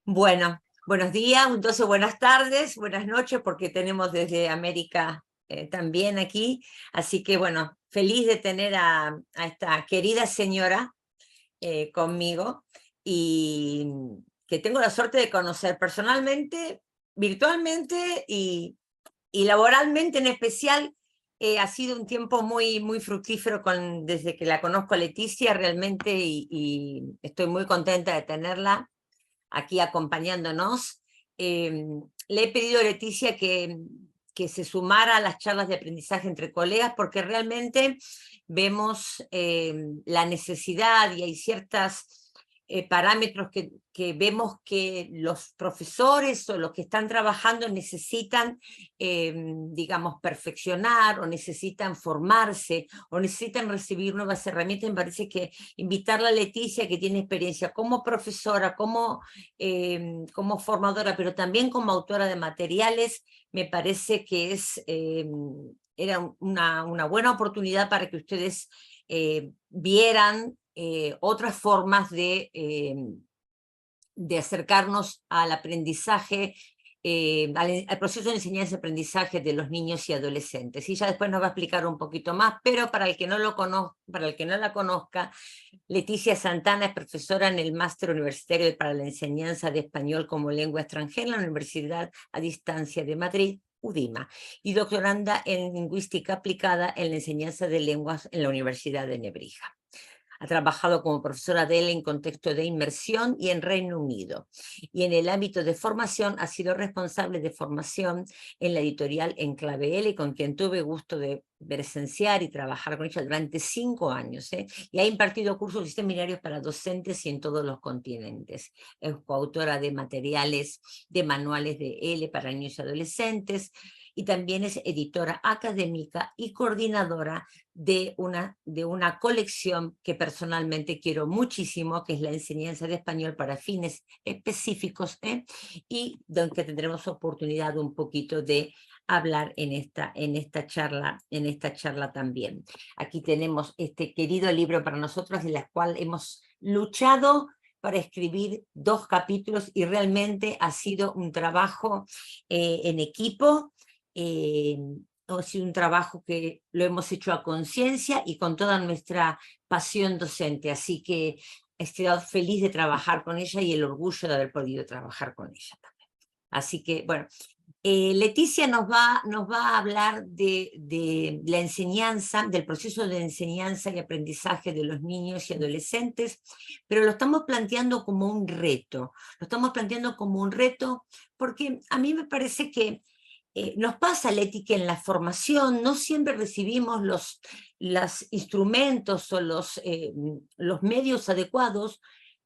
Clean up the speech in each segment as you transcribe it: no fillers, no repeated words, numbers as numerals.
Bueno, buenos días, entonces buenas tardes, buenas noches, porque tenemos desde América también aquí. Así que bueno, feliz de tener a esta querida señora conmigo y que tengo la suerte de conocer personalmente, virtualmente y laboralmente en especial. Ha sido un tiempo muy fructífero desde que la conozco a Leticia realmente y estoy muy contenta de tenerla aquí acompañándonos. Le he pedido a Leticia que se sumara a las charlas de aprendizaje entre colegas porque realmente vemos la necesidad y hay ciertas parámetros que vemos que los profesores o los que están trabajando necesitan, digamos, perfeccionar o necesitan formarse o necesitan recibir nuevas herramientas. Me parece que invitarla a Leticia, que tiene experiencia como profesora, como formadora, pero también como autora de materiales, me parece que era una buena oportunidad para que ustedes vieran otras formas de acercarnos al aprendizaje, al proceso de enseñanza-aprendizaje de los niños y adolescentes. Y ya después nos va a explicar un poquito más, pero para el que no la conozca, Leticia Santana es profesora en el Máster Universitario para la Enseñanza de Español como Lengua Extranjera en la Universidad a Distancia de Madrid, UDIMA, y doctoranda en Lingüística Aplicada en la Enseñanza de Lenguas en la Universidad de Nebrija. Ha trabajado como profesora de ELE en contexto de inmersión y en Reino Unido. Y en el ámbito de formación ha sido responsable de formación en la editorial Enclave ELE, con quien tuve gusto de presenciar y trabajar con ella durante 5 años. Y ha impartido cursos y seminarios para docentes y en todos los continentes. Es coautora de materiales, de manuales de ELE para niños y adolescentes, y también es editora académica y coordinadora de una colección que personalmente quiero muchísimo, que es la enseñanza de español para fines específicos, y donde tendremos oportunidad un poquito de hablar en esta charla también. Aquí tenemos este querido libro para nosotros, en el cual hemos luchado para escribir 2 capítulos y realmente ha sido un trabajo en equipo. Ha sido un trabajo que lo hemos hecho a conciencia y con toda nuestra pasión docente, así que estoy feliz de trabajar con ella y el orgullo de haber podido trabajar con ella también. Así que, bueno, Leticia nos va a hablar de la enseñanza, del proceso de enseñanza y aprendizaje de los niños y adolescentes, pero lo estamos planteando como un reto. Lo estamos planteando como un reto porque a mí me parece que nos pasa, Leti, que en la formación no siempre recibimos los instrumentos o los medios adecuados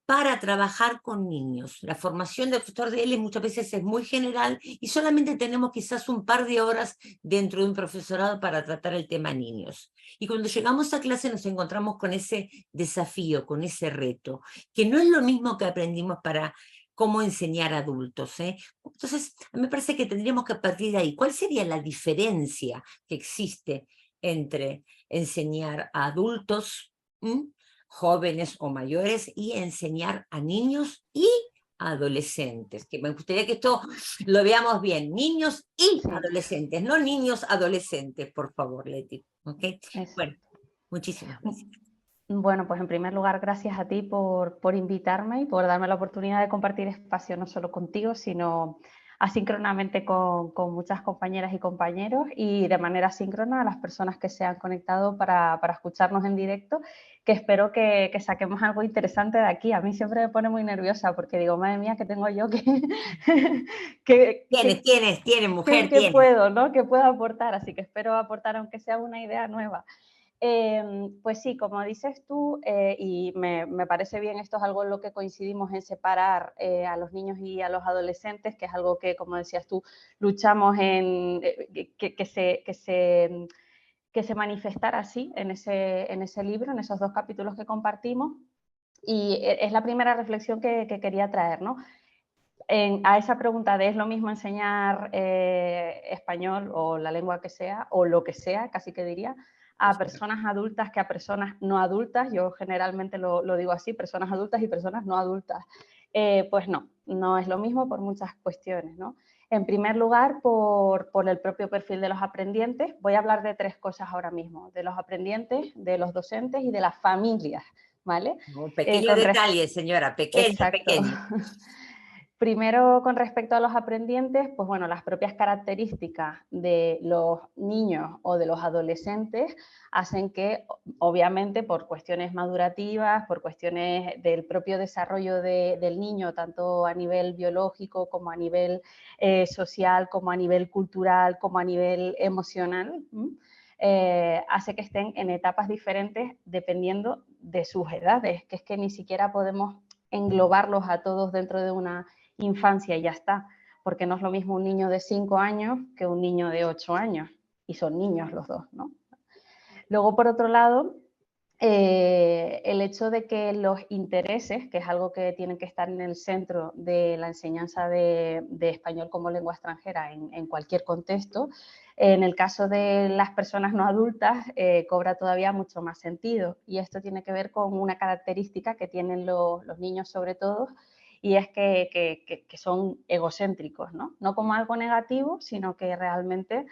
para trabajar con niños. La formación del profesor de él muchas veces es muy general y solamente tenemos quizás un par de horas dentro de un profesorado para tratar el tema niños. Y cuando llegamos a clase nos encontramos con ese desafío, con ese reto, que no es lo mismo que aprendimos para cómo enseñar a adultos. Entonces, me parece que tendríamos que partir de ahí. ¿Cuál sería la diferencia que existe entre enseñar a adultos, jóvenes o mayores, y enseñar a niños y adolescentes? Que me gustaría que esto lo veamos bien. Niños y adolescentes, no niños adolescentes, por favor, Leti. ¿Okay? Bueno, muchísimas gracias. Bueno, pues en primer lugar, gracias a ti por invitarme y por darme la oportunidad de compartir espacio no solo contigo, sino asíncronamente con muchas compañeras y compañeros y de manera síncrona a las personas que se han conectado para escucharnos en directo, que espero que saquemos algo interesante de aquí. A mí siempre me pone muy nerviosa porque digo, madre mía, ¿qué tengo yo Tienes, mujer, que tienes. puedo, ¿no? Que puedo aportar, así que espero aportar aunque sea una idea nueva. Pues sí, como dices tú, y me parece bien, esto es algo en lo que coincidimos en separar a los niños y a los adolescentes, que es algo que, como decías tú, luchamos en que se manifestara así en ese libro, en esos 2 capítulos que compartimos. Y es la primera reflexión que quería traer, ¿no? A esa pregunta de ¿es lo mismo enseñar español o la lengua que sea, o lo que sea, casi que diría, a personas adultas que a personas no adultas? Yo generalmente lo digo así, personas adultas y personas no adultas. Pues no es lo mismo por muchas cuestiones, ¿no? En primer lugar, por el propio perfil de los aprendientes. Voy a hablar de 3 cosas ahora mismo, de los aprendientes, de los docentes y de las familias, ¿vale? Un pequeño Con detalle, señora, pequeño, Exacto. pequeño. Primero, con respecto a los aprendientes, pues bueno, las propias características de los niños o de los adolescentes hacen que, obviamente, por cuestiones madurativas, por cuestiones del propio desarrollo del niño, tanto a nivel biológico como a nivel social, como a nivel cultural, como a nivel emocional, hace que estén en etapas diferentes dependiendo de sus edades, que es que ni siquiera podemos englobarlos a todos dentro de una infancia y ya está, porque no es lo mismo un niño de 5 años que un niño de 8 años, y son niños los dos, ¿no? Luego, por otro lado, el hecho de que los intereses, que es algo que tienen que estar en el centro de la enseñanza de español como lengua extranjera en cualquier contexto, en el caso de las personas no adultas cobra todavía mucho más sentido, y esto tiene que ver con una característica que tienen los niños sobre todo, y es que son egocéntricos, ¿no? No como algo negativo, sino que realmente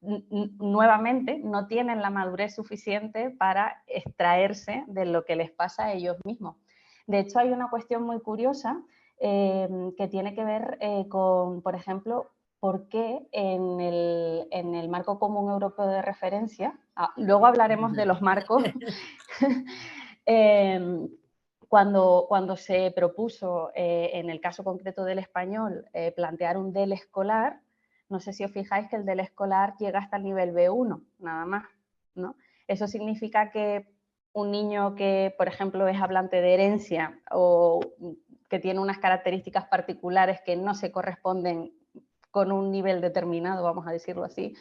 nuevamente no tienen la madurez suficiente para extraerse de lo que les pasa a ellos mismos. De hecho, hay una cuestión muy curiosa que tiene que ver con, por ejemplo, por qué en el marco común europeo de referencia, luego hablaremos de los marcos, cuando se propuso, en el caso concreto del español, plantear un DEL escolar, no sé si os fijáis que el DEL escolar llega hasta el nivel B1, nada más, ¿no? Eso significa que un niño que, por ejemplo, es hablante de herencia o que tiene unas características particulares que no se corresponden con un nivel determinado, vamos a decirlo así,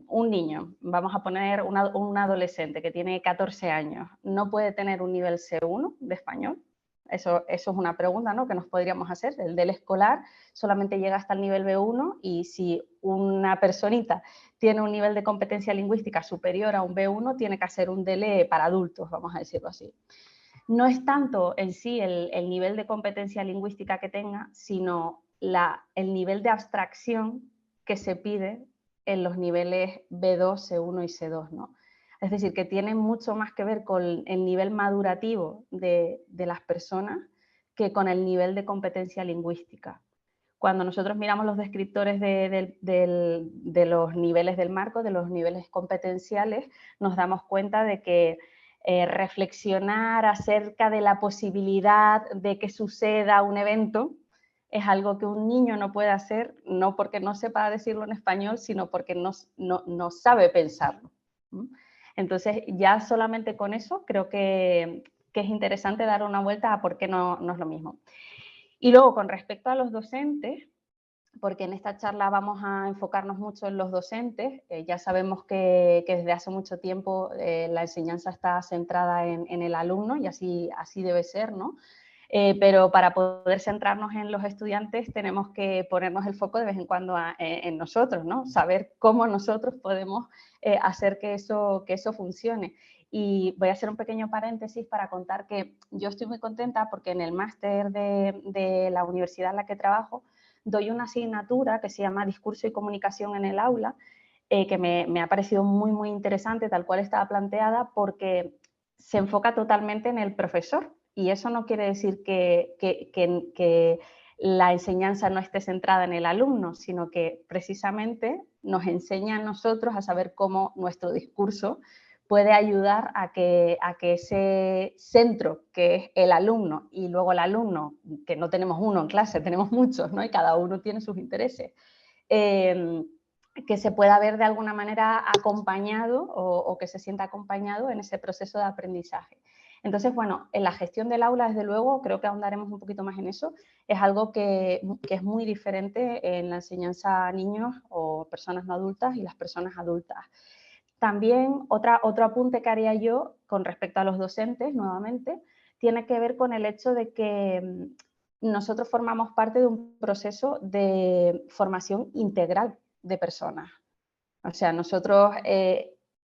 un niño, vamos a poner un adolescente que tiene 14 años, ¿no puede tener un nivel C1 de español? Eso es una pregunta, ¿no?, que nos podríamos hacer. El del escolar solamente llega hasta el nivel B1 y si una personita tiene un nivel de competencia lingüística superior a un B1, tiene que hacer un DEL para adultos, vamos a decirlo así. No es tanto en sí el nivel de competencia lingüística que tenga, sino el nivel de abstracción que se pide en los niveles B2, C1 y C2, ¿no? Es decir, que tiene mucho más que ver con el nivel madurativo de las personas que con el nivel de competencia lingüística. Cuando nosotros miramos los descriptores de los niveles del marco, de los niveles competenciales, nos damos cuenta de que reflexionar acerca de la posibilidad de que suceda un evento es algo que un niño no puede hacer, no porque no sepa decirlo en español, sino porque no sabe pensarlo. Entonces, ya solamente con eso creo que es interesante dar una vuelta a por qué no es lo mismo. Y luego, con respecto a los docentes, porque en esta charla vamos a enfocarnos mucho en los docentes, ya sabemos que desde hace mucho tiempo la enseñanza está centrada en el alumno y así debe ser, ¿no? Pero para poder centrarnos en los estudiantes tenemos que ponernos el foco de vez en cuando en nosotros, ¿no? Saber cómo nosotros podemos hacer que eso funcione. Y voy a hacer un pequeño paréntesis para contar que yo estoy muy contenta porque en el máster de la universidad en la que trabajo doy una asignatura que se llama Discurso y Comunicación en el aula, que me ha parecido muy, muy interesante, tal cual estaba planteada, porque se enfoca totalmente en el profesor. Y eso no quiere decir que la enseñanza no esté centrada en el alumno, sino que precisamente nos enseña a nosotros a saber cómo nuestro discurso puede ayudar a que ese centro, que es el alumno, y luego el alumno, que no tenemos uno en clase, tenemos muchos, ¿no? Y cada uno tiene sus intereses, que se pueda ver de alguna manera acompañado o que se sienta acompañado en ese proceso de aprendizaje. Entonces, bueno, en la gestión del aula, desde luego, creo que ahondaremos un poquito más en eso, es algo que es muy diferente en la enseñanza a niños o personas no adultas y las personas adultas. También otro apunte que haría yo con respecto a los docentes, nuevamente, tiene que ver con el hecho de que nosotros formamos parte de un proceso de formación integral de personas. O sea, nosotros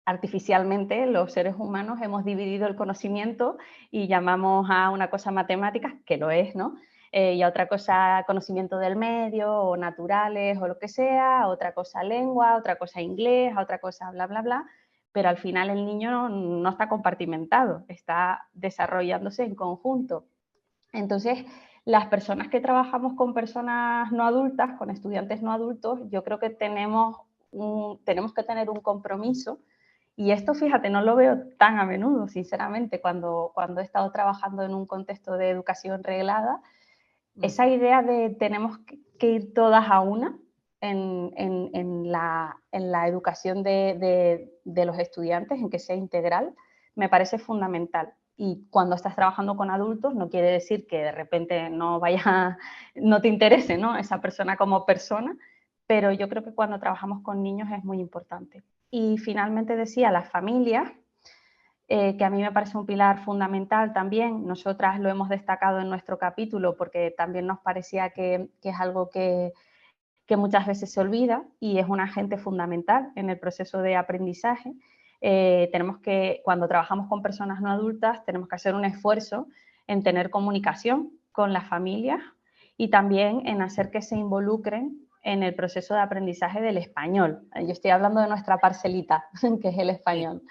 artificialmente los seres humanos hemos dividido el conocimiento y llamamos a una cosa matemáticas, que lo es, ¿no? Y a otra cosa conocimiento del medio, o naturales, o lo que sea, a otra cosa lengua, a otra cosa inglés, a otra cosa bla, bla, bla, pero al final el niño no está compartimentado, está desarrollándose en conjunto. Entonces, las personas que trabajamos con personas no adultas, con estudiantes no adultos, yo creo que tenemos que tener un compromiso. Y esto, fíjate, no lo veo tan a menudo, sinceramente, cuando he estado trabajando en un contexto de educación reglada, esa idea de tenemos que ir todas a una en la educación de los estudiantes, en que sea integral, me parece fundamental. Y cuando estás trabajando con adultos no quiere decir que de repente no te interese, ¿no?, esa persona como persona, pero yo creo que cuando trabajamos con niños es muy importante. Y finalmente decía, las familias, que a mí me parece un pilar fundamental también. Nosotras lo hemos destacado en nuestro capítulo porque también nos parecía que es algo que muchas veces se olvida y es un agente fundamental en el proceso de aprendizaje. Tenemos que, cuando trabajamos con personas no adultas, tenemos que hacer un esfuerzo en tener comunicación con las familias y también en hacer que se involucren en el proceso de aprendizaje del español. Yo estoy hablando de nuestra parcelita, que es el español.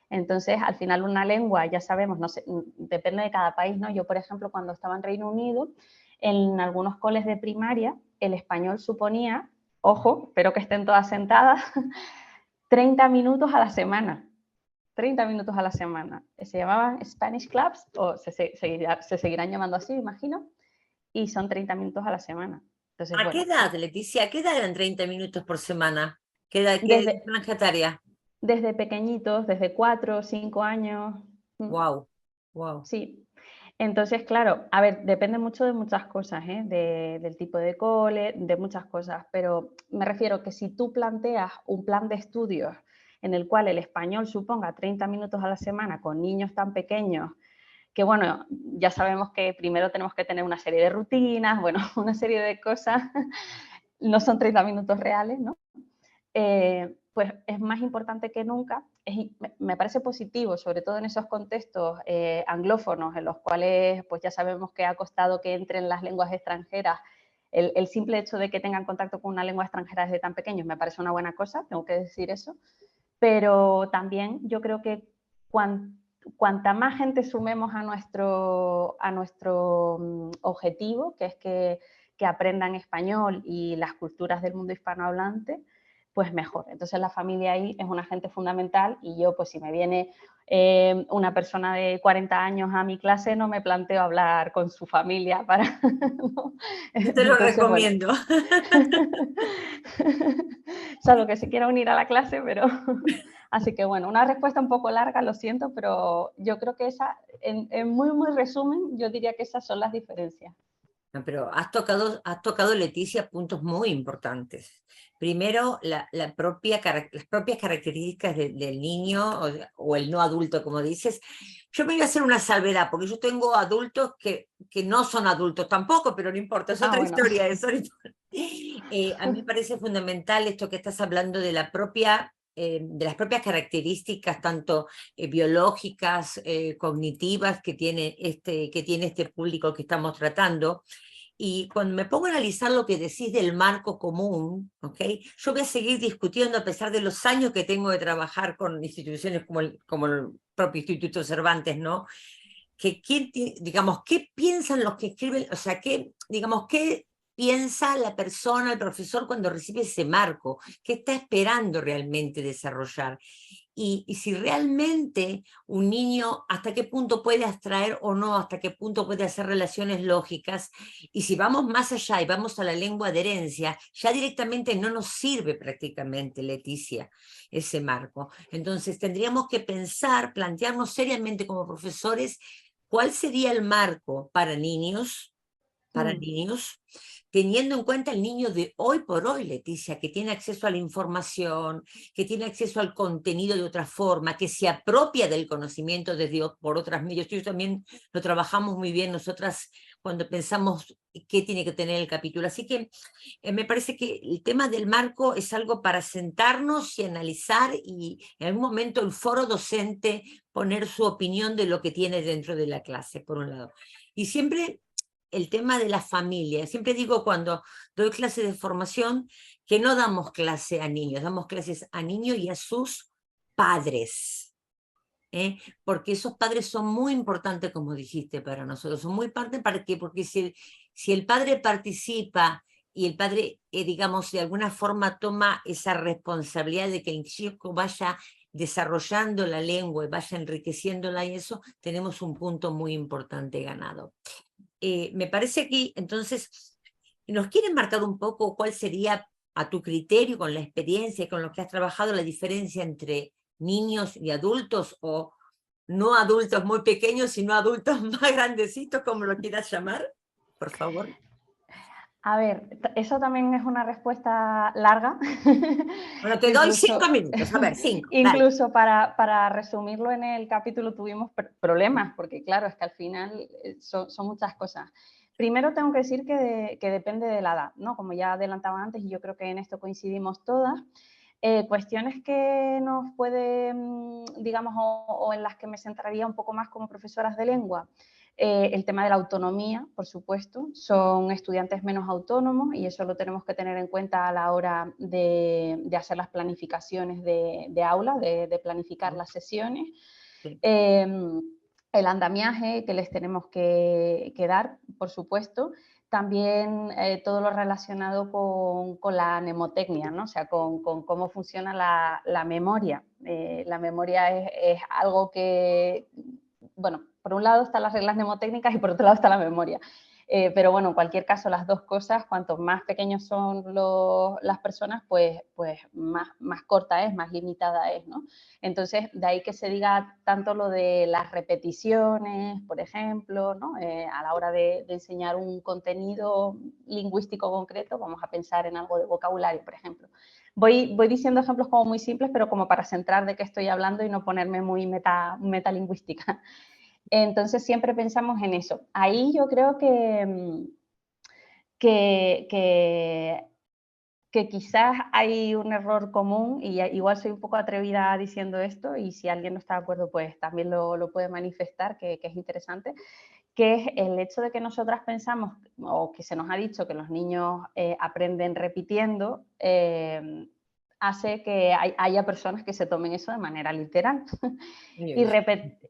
Entonces, al final una lengua, ya sabemos, no sé, depende de cada país, ¿no? Yo, por ejemplo, cuando estaba en Reino Unido, en algunos coles de primaria, el español suponía, ojo, espero que estén todas sentadas, 30 minutos a la semana. 30 minutos a la semana. Se llamaban Spanish Clubs, o se seguirán llamando así, imagino, y son 30 minutos a la semana. Entonces, ¿A qué bueno, edad, Leticia? ¿A qué edad eran 30 minutos por semana? ¿Qué desde, franja etaria? desde pequeñitos, desde 4 o 5 años. Wow, wow. Sí. Entonces, claro, a ver, depende mucho de muchas cosas, ¿eh? Del tipo de cole, de muchas cosas, pero me refiero que si tú planteas un plan de estudios en el cual el español suponga 30 minutos a la semana con niños tan pequeños, que bueno, ya sabemos que primero tenemos que tener una serie de rutinas, bueno, una serie de cosas, no son 30 minutos reales, ¿no? Pues es más importante que nunca. Me parece positivo, sobre todo en esos contextos anglófonos, en los cuales pues ya sabemos que ha costado que entren las lenguas extranjeras. El simple hecho de que tengan contacto con una lengua extranjera desde tan pequeños me parece una buena cosa, tengo que decir eso, pero también yo creo que cuanta más gente sumemos a nuestro objetivo, que es que aprendan español y las culturas del mundo hispanohablante, pues mejor. Entonces la familia ahí es un agente fundamental y yo, pues si me viene una persona de 40 años a mi clase, no me planteo hablar con su familia para... ¿no? Yo te lo Entonces, bueno, recomiendo. salvo que se quiera unir a la clase, pero... Así que bueno, una respuesta un poco larga, lo siento, pero yo creo que esa, en muy, muy resumen, yo diría que esas son las diferencias. No, pero has tocado, Leticia, puntos muy importantes. Primero, las propias características del niño o el no adulto, como dices. Yo me voy a hacer una salvedad, porque yo tengo adultos que no son adultos tampoco, pero no importa, es otra Bueno. historia eso. A mí me parece fundamental esto que estás hablando de las propias características, tanto biológicas, cognitivas, que tiene este público que estamos tratando. Y cuando me pongo a analizar lo que decís del marco común, ¿okay? Yo voy a seguir discutiendo a pesar de los años que tengo de trabajar con instituciones como el propio Instituto Cervantes, ¿no? Que digamos, ¿qué piensan los que escriben? O sea, ¿qué piensa la persona, el profesor, cuando recibe ese marco? ¿Qué está esperando realmente desarrollar? Y si realmente un niño hasta qué punto puede abstraer o no, hasta qué punto puede hacer relaciones lógicas, y si vamos más allá y vamos a la lengua de herencia, ya directamente no nos sirve prácticamente, Leticia, ese marco. Entonces tendríamos que plantearnos seriamente como profesores cuál sería el marco para niños, teniendo en cuenta el niño de hoy por hoy, Leticia, que tiene acceso a la información, que tiene acceso al contenido de otra forma, que se apropia del conocimiento por otras medios. Yo también lo trabajamos muy bien nosotras cuando pensamos qué tiene que tener el capítulo. Así que me parece que el tema del marco es algo para sentarnos y analizar, y en algún momento el foro docente poner su opinión de lo que tiene dentro de la clase, por un lado. Y siempre el tema de la familia. Siempre digo cuando doy clases de formación que no damos clase a niños, damos clases a niños y a sus padres. Porque esos padres son muy importantes, como dijiste, para nosotros. Son muy importantes porque si el padre participa y el padre, digamos, de alguna forma toma esa responsabilidad de que el chico vaya desarrollando la lengua y vaya enriqueciéndola, y eso, tenemos un punto muy importante ganado. Me parece que entonces nos quieren marcar un poco cuál sería, a tu criterio, con la experiencia y con lo que has trabajado, la diferencia entre niños y adultos, o no adultos muy pequeños, sino adultos más grandecitos, como lo quieras llamar, por favor. A ver, eso también es una respuesta larga. Bueno, te doy 5 minutos, a ver, 5, dale. Incluso para resumirlo en el capítulo tuvimos problemas, porque claro, es que al final son muchas cosas. Primero tengo que decir que depende de la edad, ¿no? Como ya adelantaba antes, y yo creo que en esto coincidimos todas, cuestiones que nos pueden, digamos, o en las que me centraría un poco más como profesoras de lengua. El tema de la autonomía, por supuesto, son estudiantes menos autónomos y eso lo tenemos que tener en cuenta a la hora de hacer las planificaciones de aula, de planificar las sesiones. Sí. El andamiaje que les tenemos que dar, por supuesto. También todo lo relacionado con la mnemotecnia, ¿no? O sea, con cómo funciona la memoria. La memoria es algo que, bueno, por un lado están las reglas mnemotécnicas y por otro lado está la memoria. Pero bueno, en cualquier caso, las dos cosas, cuanto más pequeños son las personas, pues más corta es, más limitada es, ¿no? Entonces, de ahí que se diga tanto lo de las repeticiones, por ejemplo, ¿no? A la hora de enseñar un contenido lingüístico concreto, vamos a pensar en algo de vocabulario, por ejemplo. Voy diciendo ejemplos como muy simples, pero como para centrar de qué estoy hablando y no ponerme muy metalingüística. Entonces, siempre pensamos en eso. Ahí yo creo que quizás hay un error común, y igual soy un poco atrevida diciendo esto, y si alguien no está de acuerdo, pues también lo puede manifestar, que es interesante, que es el hecho de que nosotras pensamos, o que se nos ha dicho que los niños aprenden repitiendo, hace que haya personas que se tomen eso de manera literal. Y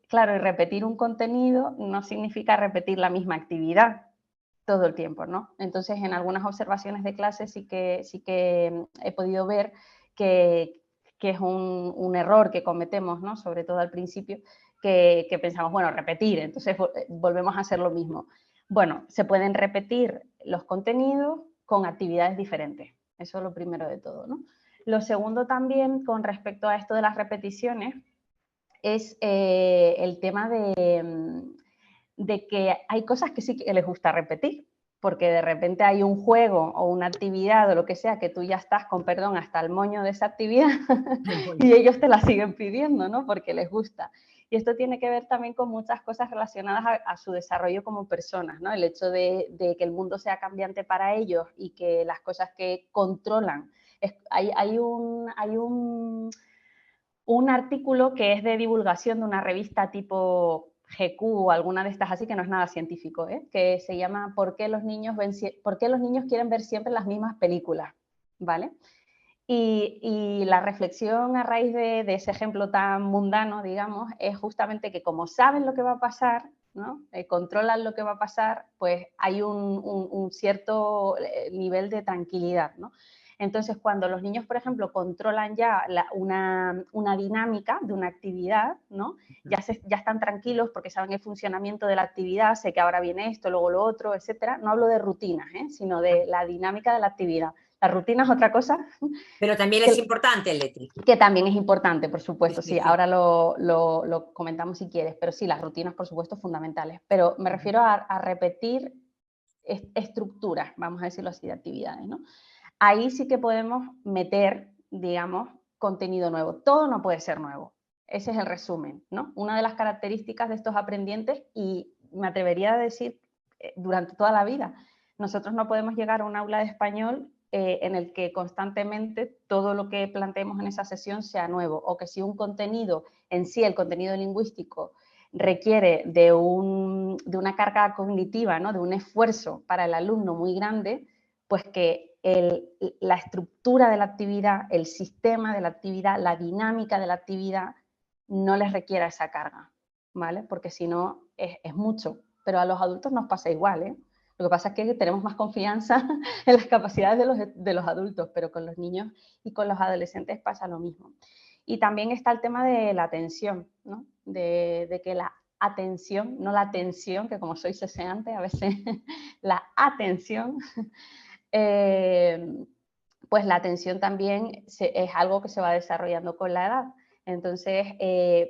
claro, y repetir un contenido no significa repetir la misma actividad todo el tiempo, ¿no? Entonces, en algunas observaciones de clase sí que he podido ver que es un error que cometemos, ¿no? Sobre todo al principio, que pensamos, bueno, repetir, entonces volvemos a hacer lo mismo. Bueno, se pueden repetir los contenidos con actividades diferentes. Eso es lo primero de todo, ¿no? Lo segundo también, con respecto a esto de las repeticiones, es el tema de que hay cosas que sí que les gusta repetir, porque de repente hay un juego o una actividad o lo que sea que tú ya estás, con perdón, hasta el moño de esa actividad y ellos te la siguen pidiendo, ¿no? Porque les gusta. Y esto tiene que ver también con muchas cosas relacionadas a su desarrollo como personas, ¿no? El hecho de que el mundo sea cambiante para ellos y que las cosas que controlan. Hay un artículo que es de divulgación de una revista tipo GQ o alguna de estas así, que no es nada científico, que se llama ¿Por qué los niños quieren ver siempre las mismas películas? ¿Vale? Y la reflexión a raíz de ese ejemplo tan mundano, digamos, es justamente que como saben lo que va a pasar, ¿no? Controlan lo que va a pasar, pues hay un cierto nivel de tranquilidad, ¿no? Entonces, cuando los niños, por ejemplo, controlan ya una dinámica de una actividad, ¿no? Ya están tranquilos porque saben el funcionamiento de la actividad, sé que ahora viene esto, luego lo otro, etcétera. No hablo de rutinas, sino de la dinámica de la actividad. La rutina es otra cosa. Pero también es importante, Leti. Que también es importante, por supuesto, Sí, sí. sí. Ahora lo comentamos si quieres, pero sí, las rutinas, por supuesto, fundamentales. Pero me refiero a repetir estructuras, vamos a decirlo así, de actividades, ¿no? Ahí sí que podemos meter, digamos, contenido nuevo. Todo no puede ser nuevo. Ese es el resumen, ¿no? Una de las características de estos aprendientes, y me atrevería a decir durante toda la vida, nosotros no podemos llegar a un aula de español en el que constantemente todo lo que planteemos en esa sesión sea nuevo, o que si un contenido en sí, el contenido lingüístico, requiere de una carga cognitiva, ¿no? De un esfuerzo para el alumno muy grande, pues que la estructura de la actividad, el sistema de la actividad, la dinámica de la actividad no les requiera esa carga, ¿vale? Porque si no es mucho, pero a los adultos nos pasa igual, ¿eh? Lo que pasa es que tenemos más confianza en las capacidades de los adultos, pero con los niños y con los adolescentes pasa lo mismo. Y también está el tema de la atención, ¿no? De que la atención, no la tensión, que como soy ceseante, a veces la atención, pues la atención también es algo que se va desarrollando con la edad. Entonces,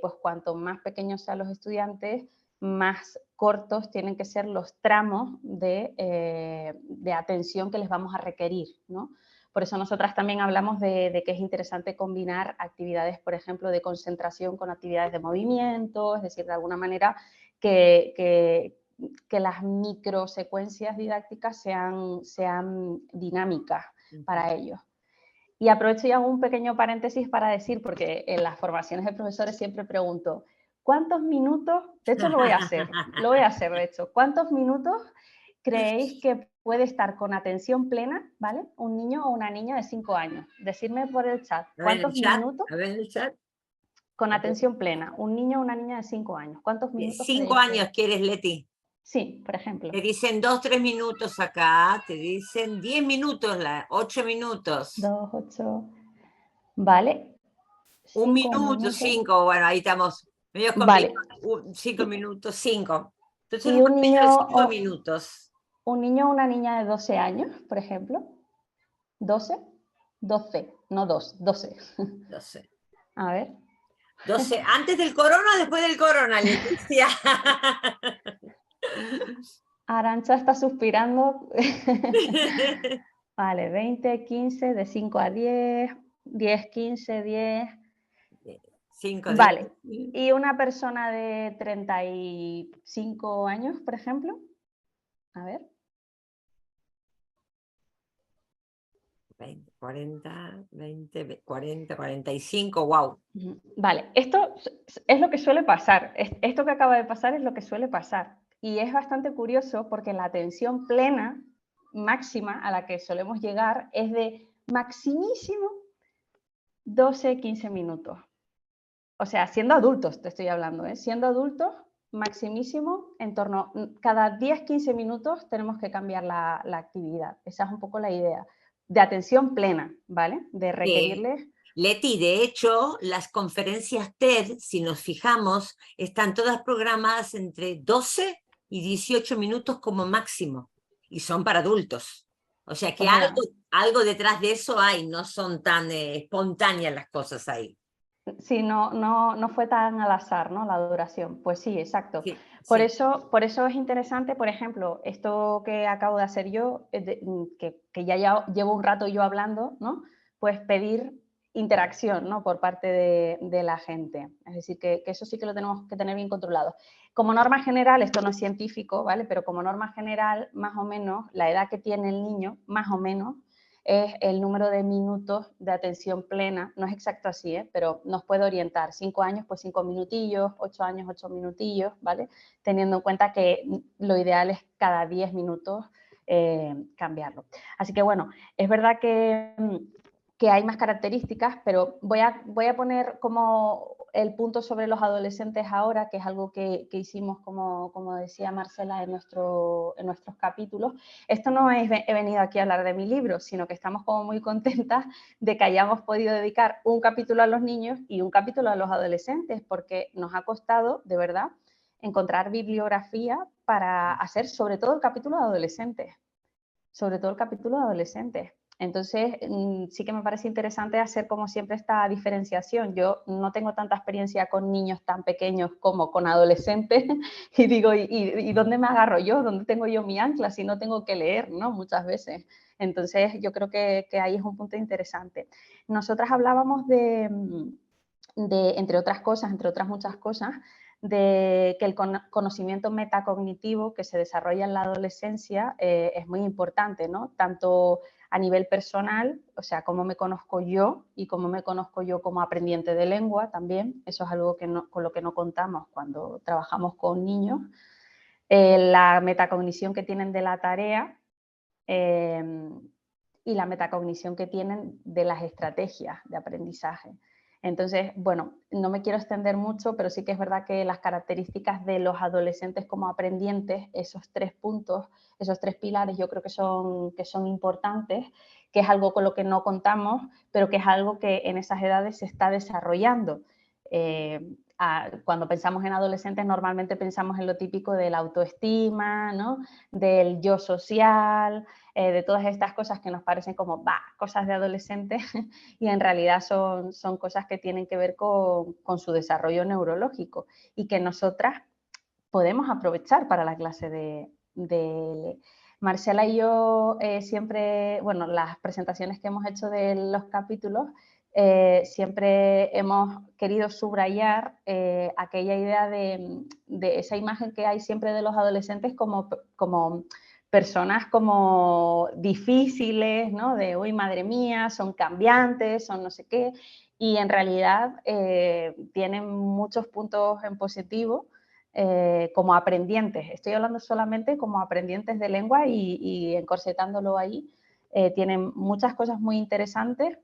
pues cuanto más pequeños sean los estudiantes, más cortos tienen que ser los tramos de atención que les vamos a requerir, ¿no? Por eso nosotras también hablamos de que es interesante combinar actividades, por ejemplo, de concentración con actividades de movimiento, es decir, de alguna manera que las microsecuencias didácticas sean dinámicas para ellos. Y aprovecho y hago un pequeño paréntesis para decir, porque en las formaciones de profesores siempre pregunto, ¿cuántos minutos? De hecho lo voy a hacer de hecho. ¿Cuántos minutos creéis que puede estar con atención plena, ¿vale? Un niño o una niña de 5 años. Decidme por el chat, ¿cuántos minutos? A ver en el chat. Con atención plena, un niño o una niña de 5 años. ¿Cuántos minutos 5 creéis que? años quieres, Leti. Sí, por ejemplo. Te dicen 2, 3 minutos acá, te dicen 10 minutos, 8 minutos. 2, 8, vale. 1 5 minuto, minutos. 5, bueno, ahí estamos medio Vale. complicados. 5 minutos, 5. Entonces Y un promedio de 5 minutos. un niño o una niña de 12 años, por ejemplo. 12, 12, no 2, 12. 12. A ver. 12, ¿antes del corona o después del corona, Leticia? Arantxa está suspirando. Vale, 20, 15, de 5 a 10, 10, 15, 10. 5, 10. Vale. ¿Y una persona de 35 años, por ejemplo? A ver. 20, 40, 20, 40, 45, wow. Vale, esto es lo que suele pasar. Esto que acaba de pasar es lo que suele pasar. Y es bastante curioso porque la atención plena máxima a la que solemos llegar es de maximísimo 12, 15 minutos. O sea, siendo adultos te estoy hablando, ¿eh? Siendo adultos, maximísimo en torno, cada 10, 15 minutos tenemos que cambiar la actividad. Esa es un poco la idea. De atención plena, ¿vale? De requerirles... Leti, de hecho, las conferencias TED, si nos fijamos, están todas programadas entre 12 y 18 minutos como máximo, y son para adultos. O sea que Pues algo detrás de eso hay, no son tan espontáneas las cosas ahí. Sí, no fue tan al azar, ¿no? La duración. Pues sí, exacto. Sí, Por sí. eso es interesante, por ejemplo, esto que acabo de hacer yo, que ya llevo un rato yo hablando, ¿no? Pues pedir interacción, ¿no? Por parte de la gente. Es decir, que eso sí que lo tenemos que tener bien controlado. Como norma general, esto no es científico, ¿vale? Pero como norma general, más o menos, la edad que tiene el niño, más o menos, es el número de minutos de atención plena, no es exacto así, pero nos puede orientar. 5 años, pues 5 minutillos, 8 años, 8 minutillos, ¿vale? Teniendo en cuenta que lo ideal es cada 10 minutos cambiarlo. Así que bueno, es verdad que hay más características, pero voy a poner como el punto sobre los adolescentes ahora, que es algo que hicimos, como decía Marcela, en nuestros capítulos. Esto no he venido aquí a hablar de mi libro, sino que estamos como muy contentas de que hayamos podido dedicar un capítulo a los niños y un capítulo a los adolescentes, porque nos ha costado, de verdad, encontrar bibliografía para hacer sobre todo el capítulo de adolescentes. Sobre todo el capítulo de adolescentes. Entonces, sí que me parece interesante hacer como siempre esta diferenciación. Yo no tengo tanta experiencia con niños tan pequeños como con adolescentes y digo, ¿y dónde me agarro yo? ¿Dónde tengo yo mi ancla si no tengo que leer, ¿no? Muchas veces. Entonces, yo creo que ahí es un punto interesante. Nosotras hablábamos entre otras cosas, entre otras muchas cosas, de que el conocimiento metacognitivo que se desarrolla en la adolescencia es muy importante, ¿no? Tanto a nivel personal, o sea, cómo me conozco yo y cómo me conozco yo como aprendiente de lengua también. Eso es algo con lo que no contamos cuando trabajamos con niños. La metacognición que tienen de la tarea eh, y la metacognición que tienen de las estrategias de aprendizaje. Entonces, bueno, no me quiero extender mucho, pero sí que es verdad que las características de los adolescentes como aprendientes, esos 3 puntos, esos 3 pilares, yo creo que son importantes, que es algo con lo que no contamos, pero que es algo que en esas edades se está desarrollando. Cuando pensamos en adolescentes, normalmente pensamos en lo típico de la autoestima, ¿no? Del yo social, de todas estas cosas que nos parecen como cosas de adolescentes y en realidad son cosas que tienen que ver con su desarrollo neurológico y que nosotras podemos aprovechar para la clase de Marcela y yo siempre, bueno, las presentaciones que hemos hecho de los capítulos, siempre hemos querido subrayar aquella idea de esa imagen que hay siempre de los adolescentes como personas como difíciles, ¿no? De, uy, madre mía, son cambiantes, son no sé qué, y en realidad tienen muchos puntos en positivo como aprendientes. Estoy hablando solamente como aprendientes de lengua y encorsetándolo ahí. Tienen muchas cosas muy interesantes,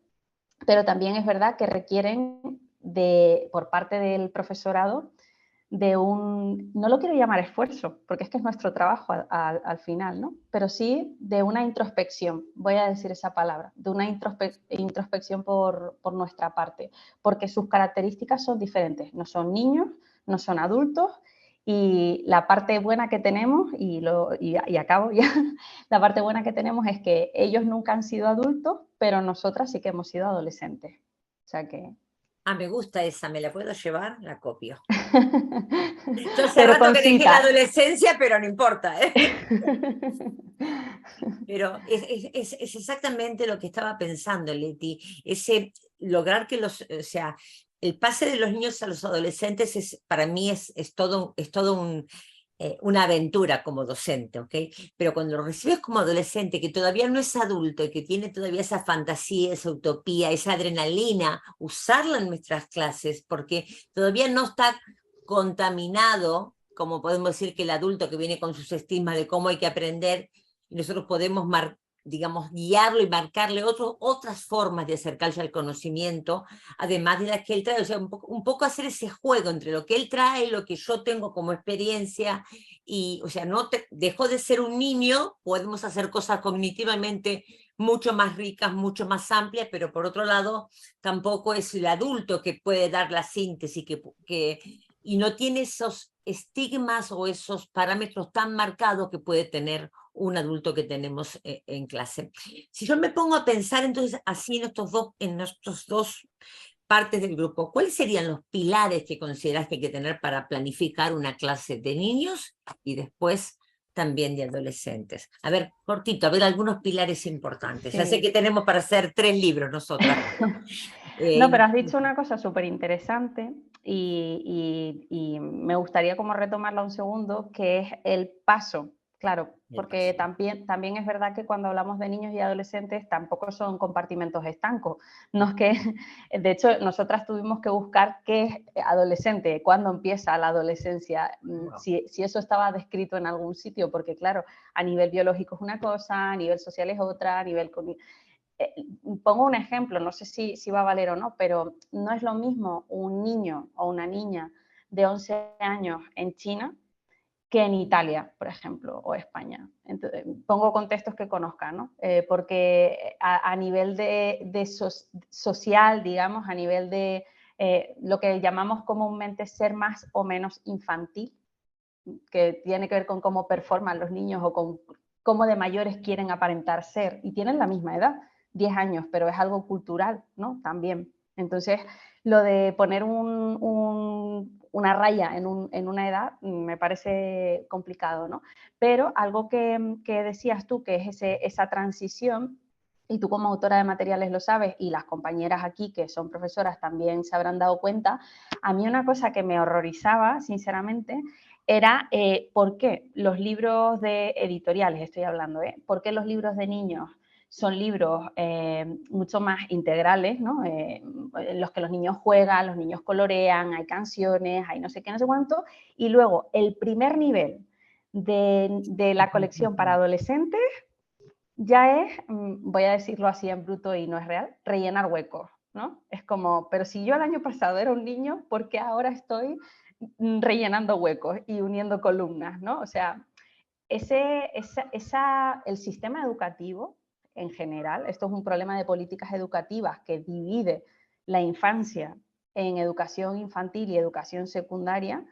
pero también es verdad que requieren por parte del profesorado de no lo quiero llamar esfuerzo, porque es que es nuestro trabajo al final, ¿no? Pero sí de una introspección, voy a decir esa palabra, de una introspección por nuestra parte, porque sus características son diferentes, no son niños, no son adultos, y la parte buena que tenemos, y acabo ya, la parte buena que tenemos es que ellos nunca han sido adultos, pero nosotras sí que hemos sido adolescentes. O sea que... Ah, me gusta esa, ¿me la puedo llevar? La copio. Yo hace Pero rato con que dejé la citas. adolescencia, pero no importa, ¿eh? Pero es exactamente lo que estaba pensando, Leti. Ese lograr que o sea, el pase de los niños a los adolescentes para mí es todo una aventura como docente, ¿ok? Pero cuando lo recibes como adolescente, que todavía no es adulto y que tiene todavía esa fantasía, esa utopía, esa adrenalina, usarla en nuestras clases, porque todavía no está contaminado, como podemos decir que el adulto que viene con sus estigmas de cómo hay que aprender, y nosotros podemos, digamos, guiarlo y marcarle otras formas de acercarse al conocimiento, además de las que él trae, o sea, un poco hacer ese juego entre lo que él trae, lo que yo tengo como experiencia, y, o sea, dejó de ser un niño, podemos hacer cosas cognitivamente mucho más ricas, mucho más amplias, pero por otro lado, tampoco es el adulto que puede dar la síntesis, y no tiene esos estigmas o esos parámetros tan marcados que puede tener un adulto que tenemos en clase. Si yo me pongo a pensar entonces así en estos dos partes del grupo, ¿cuáles serían los pilares que consideras que hay que tener para planificar una clase de niños y después también de adolescentes? A ver, cortito, a ver algunos pilares importantes. Ya sé Sí. que tenemos para hacer 3 libros nosotras. No, pero has dicho una cosa súper interesante y me gustaría como retomarla un segundo, que es el paso. Claro, El porque paso. también es verdad que cuando hablamos de niños y adolescentes tampoco son compartimentos estancos. No es que, de hecho, nosotras tuvimos que buscar qué es adolescente, cuándo empieza la adolescencia, Wow. si eso estaba descrito en algún sitio, porque claro, a nivel biológico es una cosa, a nivel social es otra, a nivel pongo un ejemplo, no sé si va a valer o no, pero no es lo mismo un niño o una niña de 11 años en China que en Italia, por ejemplo, o España. Entonces, pongo contextos que conozcan, ¿no? Porque a nivel social, digamos, a nivel de lo que llamamos comúnmente ser más o menos infantil, que tiene que ver con cómo performan los niños o con cómo de mayores quieren aparentar ser, y tienen la misma edad. 10 años, pero es algo cultural, ¿no? También. Entonces, lo de poner una raya en una edad me parece complicado, ¿no? Pero algo que decías tú, que es esa transición, y tú como autora de materiales lo sabes, y las compañeras aquí que son profesoras también se habrán dado cuenta, a mí una cosa que me horrorizaba, sinceramente, era por qué los libros de editoriales, estoy hablando, por qué los libros de niños son libros mucho más integrales, ¿no? En los que los niños juegan, los niños colorean, hay canciones, hay no sé qué, no sé cuánto, y luego el primer nivel de la colección para adolescentes ya es, voy a decirlo así en bruto y no es real, rellenar huecos, ¿no? Es como, pero si yo el año pasado era un niño, ¿por qué ahora estoy rellenando huecos y uniendo columnas, ¿no? O sea, el sistema educativo en general, esto es un problema de políticas educativas que divide la infancia en educación infantil y educación secundaria,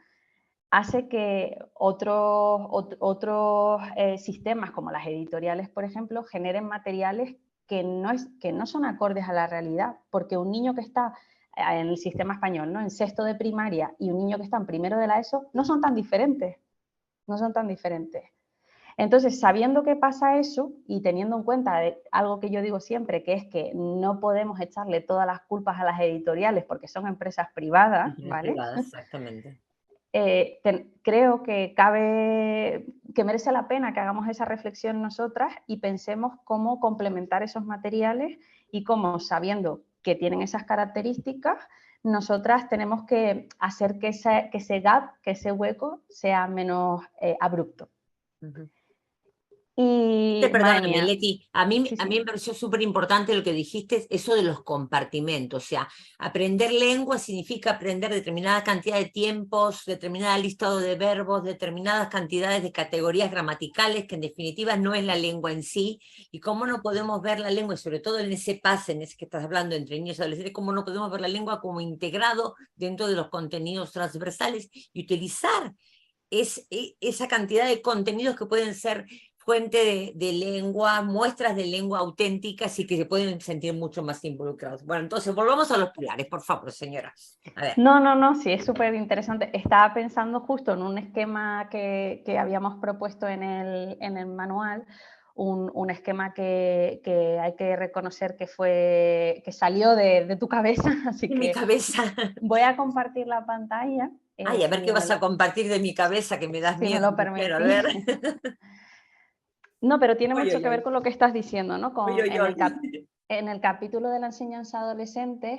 hace que otros sistemas como las editoriales, por ejemplo, generen materiales que no son acordes a la realidad, porque un niño que está en el sistema español, ¿no? En sexto de primaria, y un niño que está en primero de la ESO, no son tan diferentes, no son tan diferentes. Entonces, sabiendo que pasa eso y teniendo en cuenta algo que yo digo siempre, que es que no podemos echarle todas las culpas a las editoriales porque son empresas privadas, ¿vale? Exactamente. Creo que merece la pena que hagamos esa reflexión nosotras y pensemos cómo complementar esos materiales y cómo, sabiendo que tienen esas características, nosotras tenemos que hacer que ese gap, que ese hueco sea menos abrupto. Uh-huh. Y, Perdóname, Leti, a mí sí. me pareció súper importante lo que dijiste, eso de los compartimentos. O sea, aprender lengua significa aprender determinada cantidad de tiempos, determinada listado de verbos, determinadas cantidades de categorías gramaticales, que en definitiva no es la lengua en sí. Y cómo no podemos ver la lengua, y sobre todo en ese pase, en ese que estás hablando entre niños y adolescentes, cómo no podemos ver la lengua como integrado dentro de los contenidos transversales y utilizar esa cantidad de contenidos que pueden ser fuente de lengua, muestras de lengua auténticas y que se pueden sentir mucho más involucrados. Bueno, entonces volvamos a los pilares, por favor, señora. A ver. No, sí, es súper interesante. Estaba pensando justo en un esquema que habíamos propuesto en el manual, un esquema que hay que reconocer que salió de tu cabeza, así En mi que cabeza. voy a compartir la pantalla. Ay, a ver qué vas a compartir de mi cabeza, que me das si me miedo, lo mujer, a ver. No, pero tiene Oy, mucho oy, que ver oy. con lo que estás diciendo, ¿no? Oy, oy, oy. En el capítulo de la enseñanza a adolescentes,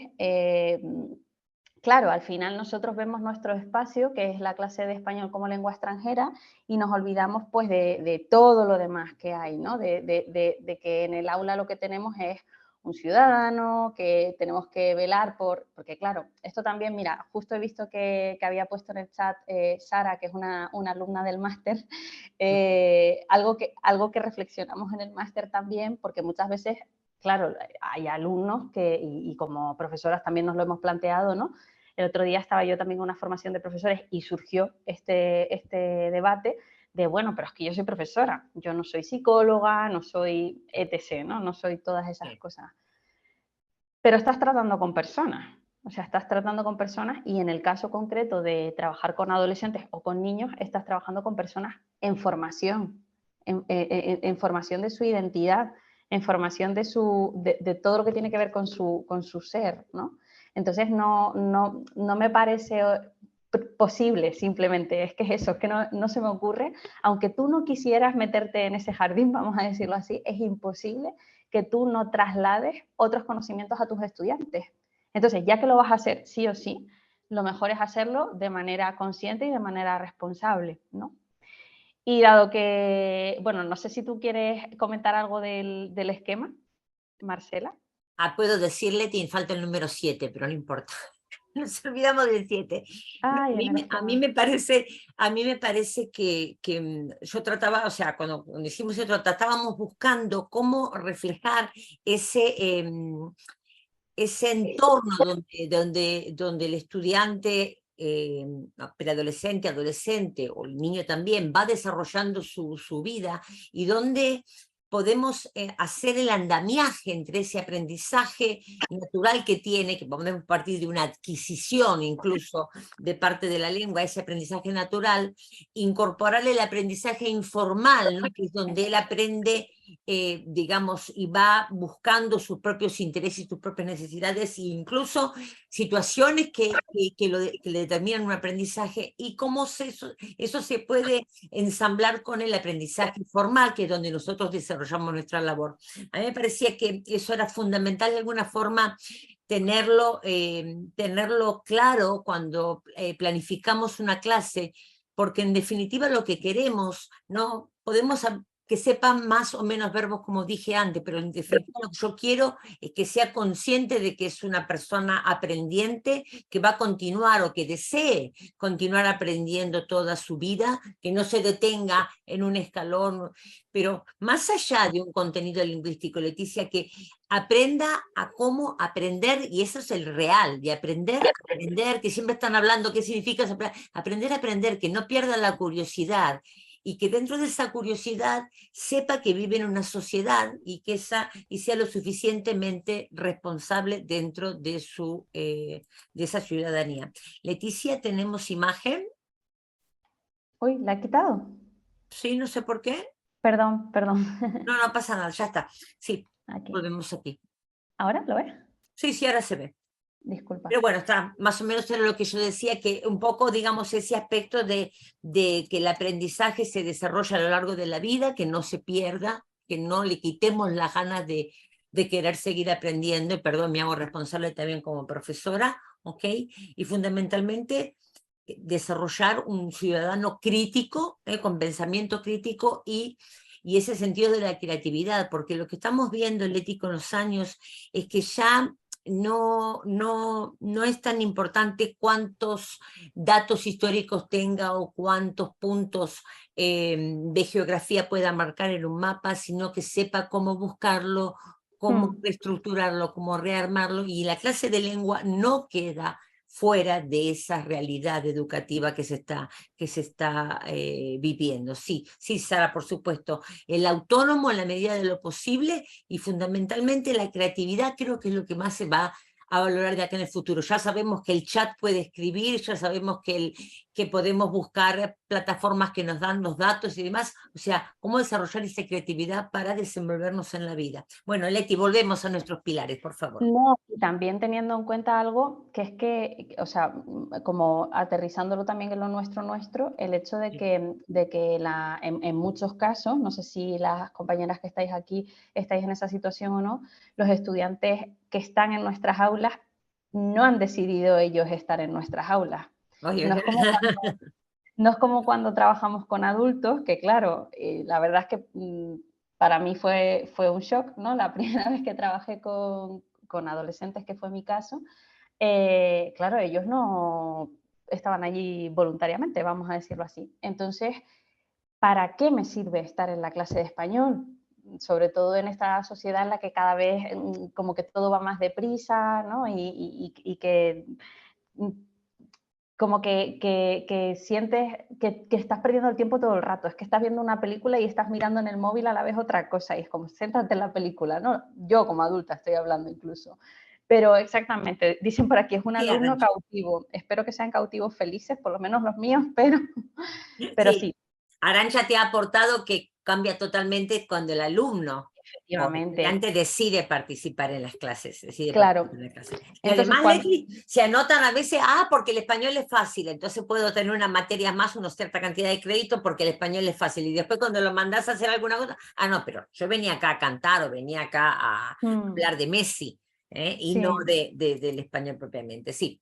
claro, al final nosotros vemos nuestro espacio, que es la clase de español como lengua extranjera, y nos olvidamos pues de todo lo demás que hay, ¿no? De que en el aula lo que tenemos es un ciudadano, que tenemos que velar porque claro, esto también, mira, justo he visto que había puesto en el chat Sara, que es una alumna del máster, algo que reflexionamos en el máster también, porque muchas veces, claro, hay alumnos y como profesoras también nos lo hemos planteado, ¿no? El otro día estaba yo también en una formación de profesores y surgió este debate de, bueno, pero es que yo soy profesora, yo no soy psicóloga, no soy etc., ¿no? No soy todas esas cosas. Pero estás tratando con personas, o sea, estás tratando con personas y en el caso concreto de trabajar con adolescentes o con niños, estás trabajando con personas en formación, en formación de su identidad, en formación de todo lo que tiene que ver con su ser, ¿no? Entonces no me parece posible simplemente, es que es eso, es que no se me ocurre, aunque tú no quisieras meterte en ese jardín, vamos a decirlo así, es imposible que tú no traslades otros conocimientos a tus estudiantes. Entonces, ya que lo vas a hacer sí o sí, lo mejor es hacerlo de manera consciente y de manera responsable, ¿no? Y dado que, bueno, no sé si tú quieres comentar algo del esquema, Marcela. Ah, puedo decirle, te falta el número 7, pero no importa. Nos olvidamos del 7. No, Ay, en el a mí me parece que yo trataba, o sea, cuando hicimos esto, tratábamos buscando cómo reflejar ese entorno donde el estudiante preadolescente, adolescente o el niño también va desarrollando su vida y donde podemos hacer el andamiaje entre ese aprendizaje natural que tiene, que podemos partir de una adquisición incluso de parte de la lengua, ese aprendizaje natural, incorporarle el aprendizaje informal, ¿no? Que es donde él aprende, digamos, y va buscando sus propios intereses y sus propias necesidades, e incluso situaciones que le determinan un aprendizaje, y cómo eso se puede ensamblar con el aprendizaje formal, que es donde nosotros desarrollamos nuestra labor. A mí me parecía que eso era fundamental de alguna forma, tenerlo claro cuando planificamos una clase, porque en definitiva lo que queremos, ¿no? Podemos que sepan más o menos verbos, como dije antes, pero en definitiva lo que yo quiero es que sea consciente de que es una persona aprendiente, que va a continuar o que desee continuar aprendiendo toda su vida, que no se detenga en un escalón, pero más allá de un contenido lingüístico, Leticia, que aprenda a cómo aprender, y eso es el real, de aprender a aprender, que siempre están hablando qué significa aprender a aprender, que no pierda la curiosidad, y que dentro de esa curiosidad sepa que vive en una sociedad y sea lo suficientemente responsable dentro de esa ciudadanía. Leticia, ¿tenemos imagen? Uy, ¿la he quitado? Sí, no sé por qué. Perdón, perdón. No, no pasa nada, ya está. Sí, Aquí. volvemos aquí. ¿Ahora lo ves? Sí, sí, ahora se ve. Disculpa. Pero bueno, está, más o menos era lo que yo decía, que un poco, digamos, ese aspecto de que el aprendizaje se desarrolla a lo largo de la vida, que no se pierda, que no le quitemos las ganas de querer seguir aprendiendo, y perdón, me hago responsable también como profesora, ¿ok? Y fundamentalmente desarrollar un ciudadano crítico, con pensamiento crítico y ese sentido de la creatividad, porque lo que estamos viendo, Leti, con los años, es que ya no es tan importante cuántos datos históricos tenga o cuántos puntos de geografía pueda marcar en un mapa, sino que sepa cómo buscarlo, cómo reestructurarlo, cómo rearmarlo, y la clase de lengua no queda fuera de esa realidad educativa que se está viviendo. Sí, sí, Sara, por supuesto. El autónomo en la medida de lo posible, y fundamentalmente la creatividad, creo que es lo que más se va a valorar de acá en el futuro. Ya sabemos que el chat puede escribir, ya sabemos que podemos buscar plataformas que nos dan los datos y demás. O sea, cómo desarrollar esa creatividad para desenvolvernos en la vida. Bueno, Leti, volvemos a nuestros pilares, por favor. No, y también teniendo en cuenta algo que es que, o sea, como aterrizándolo también en lo nuestro, el hecho de que en muchos casos, no sé si las compañeras que estáis aquí estáis en esa situación o no, los estudiantes que están en nuestras aulas no han decidido ellos estar en nuestras aulas. Oye, No es como no es como cuando trabajamos con adultos, que claro, la verdad es que para mí fue un shock, ¿no? La primera vez que trabajé con adolescentes, que fue mi caso, claro, ellos no estaban allí voluntariamente, vamos a decirlo así. Entonces, ¿para qué me sirve estar en la clase de español? Sobre todo en esta sociedad en la que cada vez como que todo va más deprisa, ¿no? Y que como que sientes que estás perdiendo el tiempo todo el rato. Es que estás viendo una película y estás mirando en el móvil a la vez otra cosa, y es como, céntrate en la película, ¿no? Yo como adulta estoy hablando incluso. Pero exactamente, dicen por aquí, es un sí, alumno Arantxa. cautivo. Espero que sean cautivos felices, por lo menos los míos, pero Sí, sí, Arantxa te ha aportado que cambia totalmente cuando el alumno o el efectivamente. estudiante decide participar en las clases, decide Claro. participar en las clases. Y Entonces, además, cuando, Leslie, se anotan a veces, porque el español es fácil, entonces puedo tener una materia más, una cierta cantidad de crédito porque el español es fácil. Y después cuando lo mandás a hacer alguna cosa, no, pero yo venía acá a cantar o venía acá a hablar de Messi, y no sí. del español propiamente. Sí.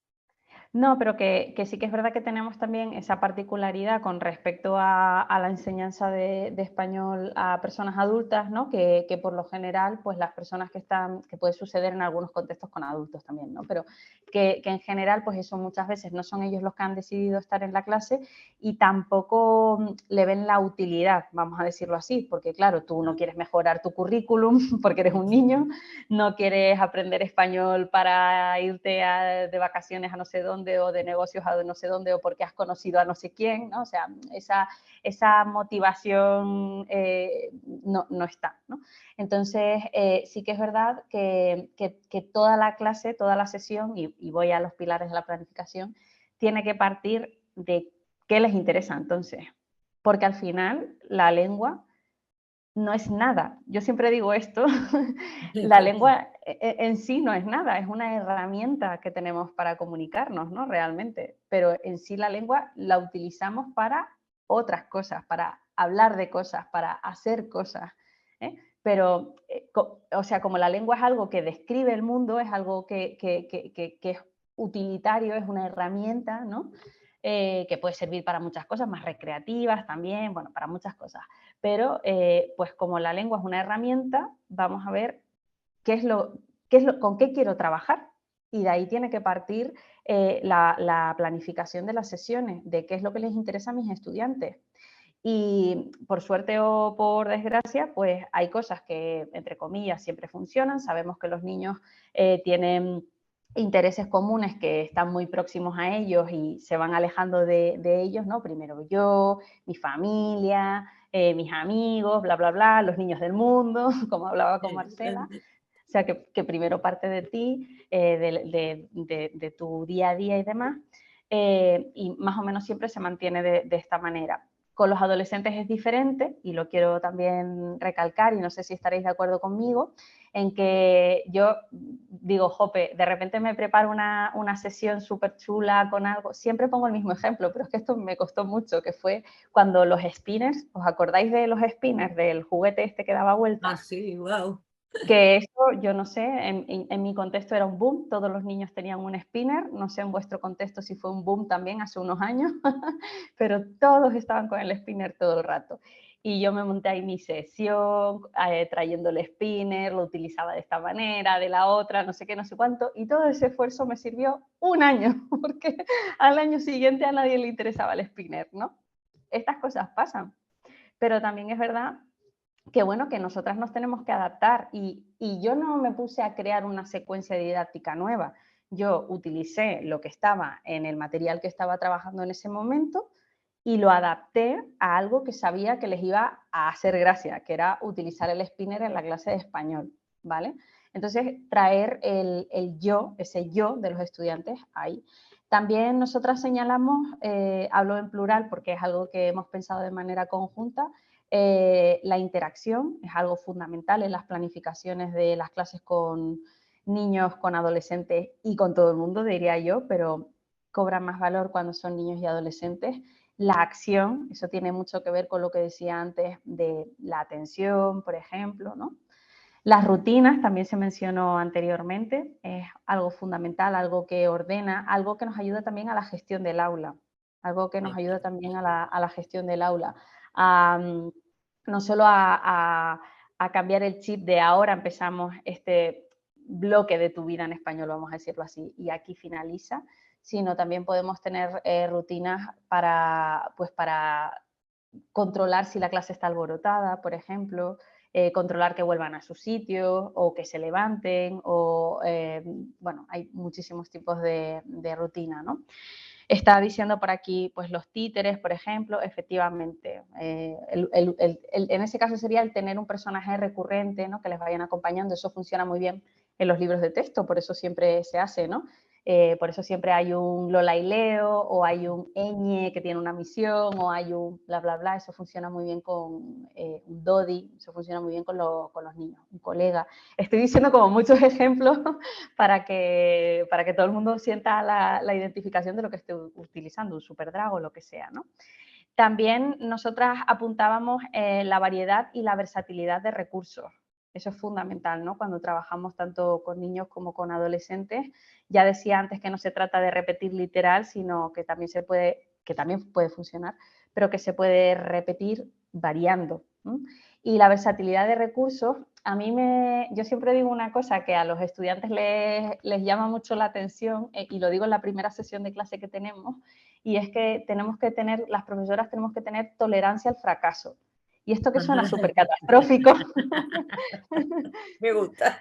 No, pero que sí que es verdad que tenemos también esa particularidad con respecto a la enseñanza de español a personas adultas, ¿no? Que por lo general, pues las personas que puede suceder en algunos contextos con adultos también, ¿no? Pero que en general, pues eso muchas veces no son ellos los que han decidido estar en la clase, y tampoco le ven la utilidad, vamos a decirlo así, porque claro, tú no quieres mejorar tu currículum porque eres un niño, no quieres aprender español para irte de vacaciones a no sé dónde, dónde, o de negocios a no sé dónde, o porque has conocido a no sé quién, ¿no? O sea, esa motivación no está, ¿no? Entonces, sí que es verdad que toda la clase, toda la sesión, y voy a los pilares de la planificación, tiene que partir de qué les interesa entonces. Porque al final la lengua no es nada. Yo siempre digo esto, la lengua en sí no es nada, es una herramienta que tenemos para comunicarnos, ¿no? Realmente, pero en sí la lengua la utilizamos para otras cosas, para hablar de cosas, para hacer cosas, ¿eh? Pero, o sea, como la lengua es algo que describe el mundo, es algo que es utilitario, es una herramienta, ¿no? Que puede servir para muchas cosas, más recreativas también, bueno, para muchas cosas. Pero, pues como la lengua es una herramienta, vamos a ver con qué quiero trabajar. Y de ahí tiene que partir la planificación de las sesiones, de qué es lo que les interesa a mis estudiantes. Y por suerte o por desgracia, pues hay cosas que, entre comillas, siempre funcionan. Sabemos que los niños tienen intereses comunes que están muy próximos a ellos y se van alejando de ellos, ¿no? Primero yo, mi familia, mis amigos, bla, bla, bla, los niños del mundo, como hablaba con Marcela. O sea, que primero parte de ti, de tu día a día y demás, y más o menos siempre se mantiene de esta manera. Con los adolescentes es diferente, y lo quiero también recalcar, y no sé si estaréis de acuerdo conmigo, en que yo digo, jope, de repente me preparo una sesión súper chula con algo, siempre pongo el mismo ejemplo, pero es que esto me costó mucho, que fue cuando los spinners, ¿os acordáis de los spinners, del juguete este que daba vueltas? Ah, sí, wow. Que eso, yo no sé, en mi contexto era un boom, todos los niños tenían un spinner, no sé en vuestro contexto si fue un boom también hace unos años, pero todos estaban con el spinner todo el rato. Y yo me monté ahí mi sesión, trayendo el spinner, lo utilizaba de esta manera, de la otra, no sé qué, no sé cuánto, y todo ese esfuerzo me sirvió un año, porque al año siguiente a nadie le interesaba el spinner, ¿no? Estas cosas pasan, pero también es verdad que bueno, que nosotras nos tenemos que adaptar, y yo no me puse a crear una secuencia didáctica nueva. Yo utilicé lo que estaba en el material que estaba trabajando en ese momento y lo adapté a algo que sabía que les iba a hacer gracia, que era utilizar el spinner en la clase de español, ¿vale? Entonces, traer el yo, ese yo de los estudiantes ahí. También nosotras señalamos, hablo en plural porque es algo que hemos pensado de manera conjunta, la interacción es algo fundamental en las planificaciones de las clases con niños, con adolescentes y con todo el mundo, diría yo, pero cobra más valor cuando son niños y adolescentes. La acción, eso tiene mucho que ver con lo que decía antes de la atención, por ejemplo, ¿no? Las rutinas, también se mencionó anteriormente, es algo fundamental, algo que ordena, algo que nos ayuda también a la gestión del aula, algo que nos ayuda también a la gestión del aula. No solo a cambiar el chip de ahora empezamos este bloque de tu vida en español, vamos a decirlo así, y aquí finaliza, sino también podemos tener rutinas pues para controlar si la clase está alborotada, por ejemplo, controlar que vuelvan a sus sitios o que se levanten, o bueno, hay muchísimos tipos de rutina, ¿no? Está diciendo por aquí, pues los títeres, por ejemplo, efectivamente. En ese caso sería el tener un personaje recurrente, ¿no? Que les vayan acompañando. Eso funciona muy bien en los libros de texto, por eso siempre se hace, ¿no? Por eso siempre hay un Lola y Leo, o hay un Eñe que tiene una misión, o hay un bla, bla, bla. Eso funciona muy bien con un Dodi, eso funciona muy bien con los niños, un colega. Estoy diciendo como muchos ejemplos para que todo el mundo sienta la identificación de lo que esté utilizando, un superdrag o lo que sea, ¿no? También nosotras apuntábamos la variedad y la versatilidad de recursos. Eso es fundamental, ¿no? Cuando trabajamos tanto con niños como con adolescentes. Ya decía antes que no se trata de repetir literal, sino que también puede funcionar, pero que se puede repetir variando, ¿no? Y la versatilidad de recursos, yo siempre digo una cosa que a los estudiantes les llama mucho la atención, y lo digo en la primera sesión de clase que tenemos, y es que las profesoras tenemos que tener tolerancia al fracaso. Y esto que suena súper catastrófico, Me gusta.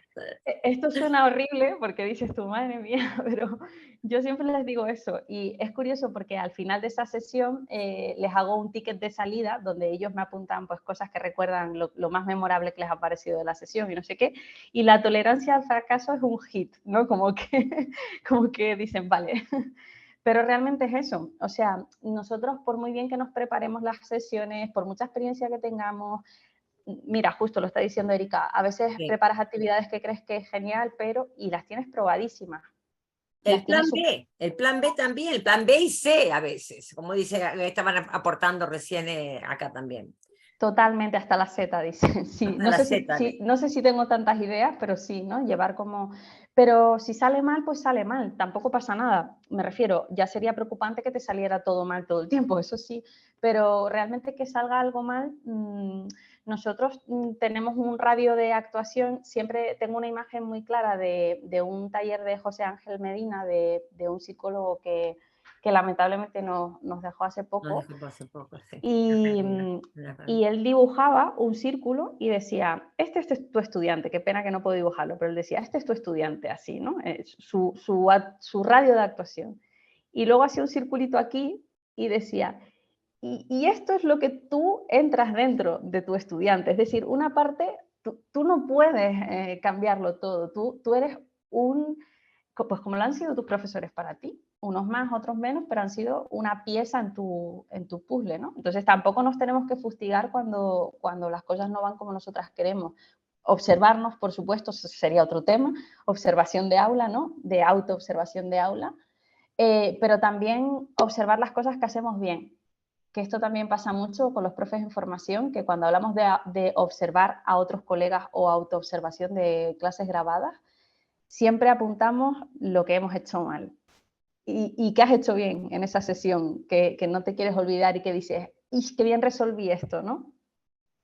esto suena horrible porque dices tu madre mía, pero yo siempre les digo eso. Y es curioso porque al final de esa sesión les hago un ticket de salida donde ellos me apuntan pues cosas que recuerdan lo más memorable que les ha parecido de la sesión y no sé qué. Y la tolerancia al fracaso es un hit, ¿no? Como que, como que dicen, vale. Pero realmente es eso. O sea, nosotros por muy bien que nos preparemos las sesiones, por mucha experiencia que tengamos, mira, justo lo está diciendo Erika, a veces Sí. preparas actividades que crees que es genial, pero y las tienes probadísimas. Las tienes El plan B también, el plan B y C a veces, como dice, estaban aportando recién acá también. totalmente hasta la Z, dice. Sí, Hasta la Z. no sé si tengo tantas ideas, pero sí, ¿no? Llevar como... Pero si sale mal, pues sale mal, tampoco pasa nada. Me refiero, ya sería preocupante que te saliera todo mal todo el tiempo, eso sí, pero realmente que salga algo mal, nosotros tenemos un radio de actuación, siempre tengo una imagen muy clara de un taller de José Ángel Medina, de un psicólogo que lamentablemente nos dejó hace Nos poco. dejó hace poco, sí. Y, Una pena. y él dibujaba un círculo y decía, este es tu estudiante, qué pena que no puedo dibujarlo, pero él decía, este es tu estudiante, así, ¿no? Su radio de actuación. Y luego hacía un circulito aquí y decía, y esto es lo que tú entras dentro de tu estudiante, es decir, una parte, tú no puedes cambiarlo todo, tú eres pues como lo han sido tus profesores para ti, unos más, otros menos, pero han sido una pieza en tu puzzle, ¿no? Entonces tampoco nos tenemos que fustigar cuando las cosas no van como nosotras queremos. Observarnos, por supuesto, sería otro tema, observación de aula, ¿no? De autoobservación de aula, pero también observar las cosas que hacemos bien, que esto también pasa mucho con los profes en formación, que cuando hablamos de observar a otros colegas o autoobservación de clases grabadas, siempre apuntamos lo que hemos hecho mal y qué has hecho bien en esa sesión, que no te quieres olvidar y que dices, ¡y qué bien resolví esto!, ¿no?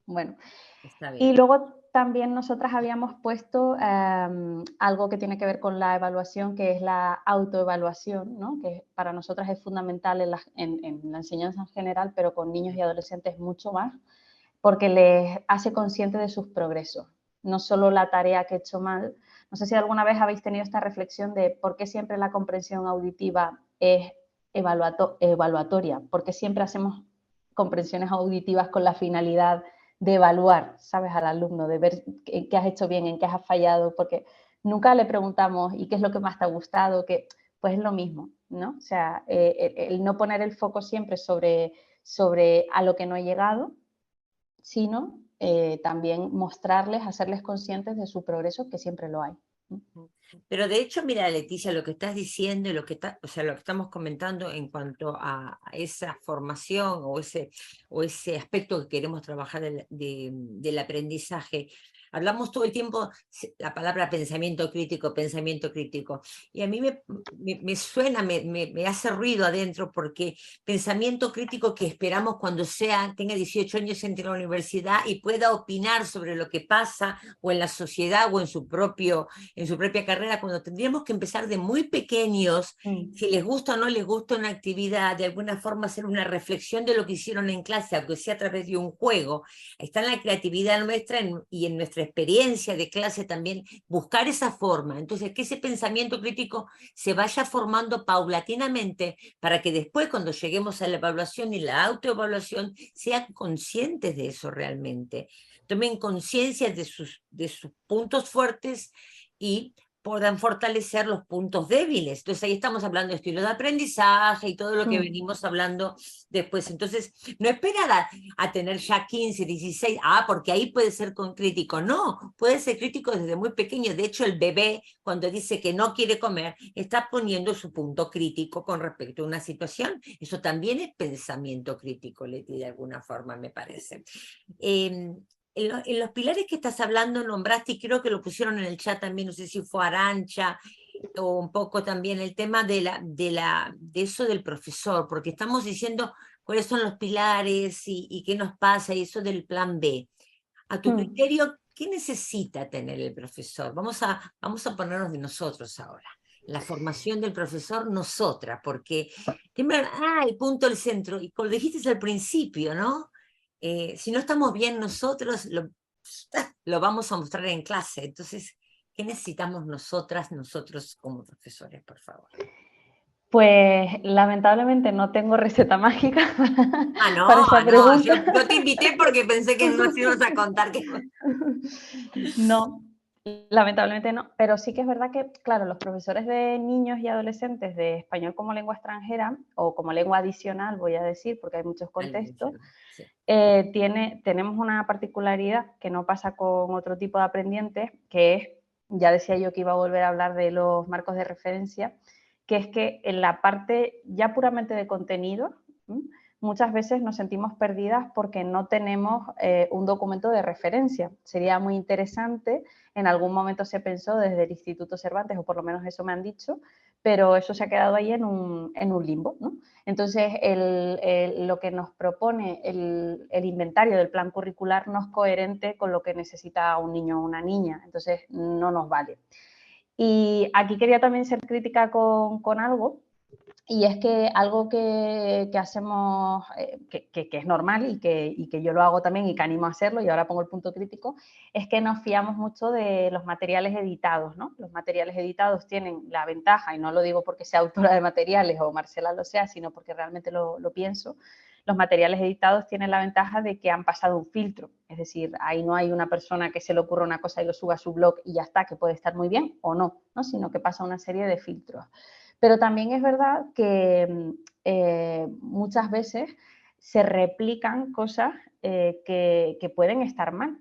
Bueno, Está y bien. luego también nosotras habíamos puesto algo que tiene que ver con la evaluación, que es la autoevaluación, ¿no? Que para nosotras es fundamental en la enseñanza en general, pero con niños y adolescentes mucho más, porque les hace consciente de sus progresos, no solo la tarea que he hecho mal. No sé si alguna vez habéis tenido esta reflexión de por qué siempre la comprensión auditiva es evaluatoria, por qué siempre hacemos comprensiones auditivas con la finalidad de evaluar, ¿sabes?, al alumno, de ver en qué has hecho bien, en qué has fallado, porque nunca le preguntamos ¿y qué es lo que más te ha gustado? Que, pues es lo mismo, ¿no? O sea, el no poner el foco siempre sobre a lo que no he llegado, sino también mostrarles, hacerles conscientes de su progreso, que siempre lo hay. Pero de hecho, mira, Leticia, lo que estás diciendo y lo que o sea, lo que estamos comentando en cuanto a esa formación o ese aspecto que queremos trabajar del aprendizaje, hablamos todo el tiempo la palabra pensamiento crítico, y a mí me suena, me hace ruido adentro, porque pensamiento crítico que esperamos cuando tenga 18 años, entre a la universidad y pueda opinar sobre lo que pasa o en la sociedad o en su propia carrera, cuando tendríamos que empezar de muy pequeños, si les gusta o no les gusta una actividad, de alguna forma hacer una reflexión de lo que hicieron en clase, aunque sea a través de un juego. Está en la creatividad nuestra y en nuestra experiencia de clase también buscar esa forma. Entonces, que ese pensamiento crítico se vaya formando paulatinamente para que después, cuando lleguemos a la evaluación y la autoevaluación, sean conscientes de eso realmente. Tomen conciencia de sus puntos fuertes y puedan fortalecer los puntos débiles. Entonces ahí estamos hablando de estilo de aprendizaje y todo lo que venimos hablando después. Entonces, no esperar a tener ya 15, 16, porque ahí puede ser crítico. No, puede ser crítico desde muy pequeño. De hecho, el bebé, cuando dice que no quiere comer, está poniendo su punto crítico con respecto a una situación. Eso también es pensamiento crítico, Leti, de alguna forma, me parece. En los pilares que estás hablando nombraste, y creo que lo pusieron en el chat también, no sé si fue Arancha o un poco también el tema de eso del profesor, porque estamos diciendo cuáles son los pilares y qué nos pasa, y eso del plan B. A tu criterio, ¿qué necesita tener el profesor? Vamos a ponernos de nosotros ahora. La formación del profesor, nosotras, porque el punto del centro, y como dijiste al principio, ¿no? si no estamos bien nosotros, lo vamos a mostrar en clase. Entonces, ¿qué necesitamos nosotros como profesores, por favor? Pues lamentablemente no tengo receta mágica Ah, para no, esa no, pregunta. yo te invité porque pensé que nos ibas a contar que... No, lamentablemente no, pero sí que es verdad que, claro, los profesores de niños y adolescentes de español como lengua extranjera o como lengua adicional, voy a decir, porque hay muchos contextos, Sí, tenemos una particularidad que no pasa con otro tipo de aprendientes, que es, ya decía yo que iba a volver a hablar de los marcos de referencia, que es que en la parte ya puramente de contenido, muchas veces nos sentimos perdidas porque no tenemos un documento de referencia. Sería muy interesante, en algún momento se pensó desde el Instituto Cervantes, o por lo menos eso me han dicho, pero eso se ha quedado ahí en un limbo, ¿no? Entonces, lo que nos propone el inventario del plan curricular no es coherente con lo que necesita un niño o una niña, entonces no nos vale. Y aquí quería también ser crítica con algo, y es que algo que hacemos, que es normal y que yo lo hago también y que animo a hacerlo, y ahora pongo el punto crítico, es que nos fiamos mucho de los materiales editados, ¿no? Los materiales editados tienen la ventaja, y no lo digo porque sea autora de materiales o Marcela lo sea, sino porque realmente lo pienso, los materiales editados tienen la ventaja de que han pasado un filtro, es decir, ahí no hay una persona que se le ocurra una cosa y lo suba a su blog y ya está, que puede estar muy bien o no, ¿no? Sino que pasa una serie de filtros. Pero también es verdad que muchas veces se replican cosas que pueden estar mal,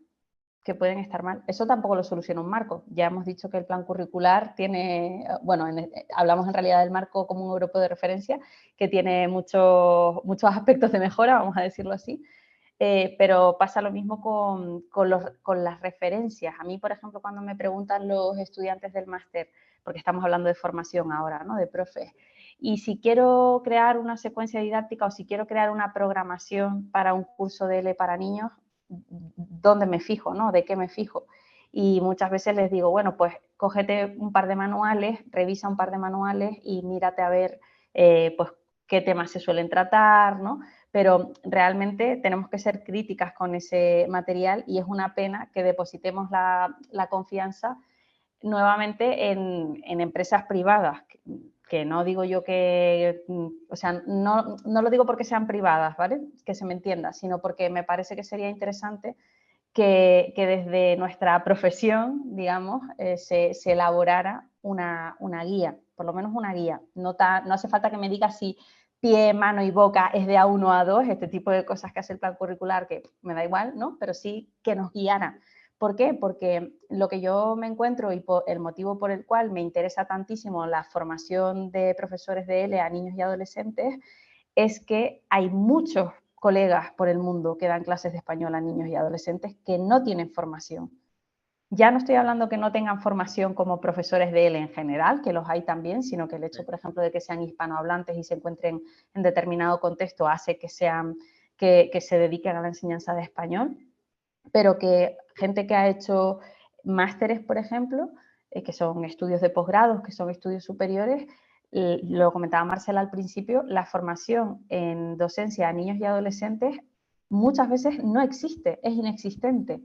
que pueden estar mal. Eso tampoco lo soluciona un marco. Ya hemos dicho que el plan curricular tiene, bueno, hablamos en realidad del marco común europeo de referencia, que tiene muchos aspectos de mejora, vamos a decirlo así, pero pasa lo mismo con las referencias. A mí, por ejemplo, cuando me preguntan los estudiantes del máster, porque estamos hablando de formación ahora, ¿no? De profes, y si quiero crear una secuencia didáctica o si quiero crear una programación para un curso de L para niños, ¿dónde me fijo, no? ¿De qué me fijo? Y muchas veces les digo, bueno, pues cógete un par de manuales, revisa un par de manuales y mírate a ver pues qué temas se suelen tratar, ¿no? Pero realmente tenemos que ser críticas con ese material y es una pena que depositemos la confianza nuevamente en empresas privadas, que no digo yo que, o sea, no lo digo porque sean privadas, ¿vale? Que se me entienda, sino porque me parece que sería interesante que desde nuestra profesión, digamos, se elaborara una guía, por lo menos una guía. No hace falta que me digas si pie, mano y boca es de A1 a A2, este tipo de cosas que hace el plan curricular, que me da igual, ¿no? Pero sí que nos guiara. ¿Por qué? Porque lo que yo me encuentro y el motivo por el cual me interesa tantísimo la formación de profesores de L a niños y adolescentes es que hay muchos colegas por el mundo que dan clases de español a niños y adolescentes que no tienen formación. Ya no estoy hablando que no tengan formación como profesores de L en general, que los hay también, sino que el hecho, por ejemplo, de que sean hispanohablantes y se encuentren en determinado contexto hace que se dediquen a la enseñanza de español, pero que gente que ha hecho másteres, por ejemplo, que son estudios de posgrados, que son estudios superiores, lo comentaba Marcela al principio, la formación en docencia a niños y adolescentes muchas veces no existe, es inexistente.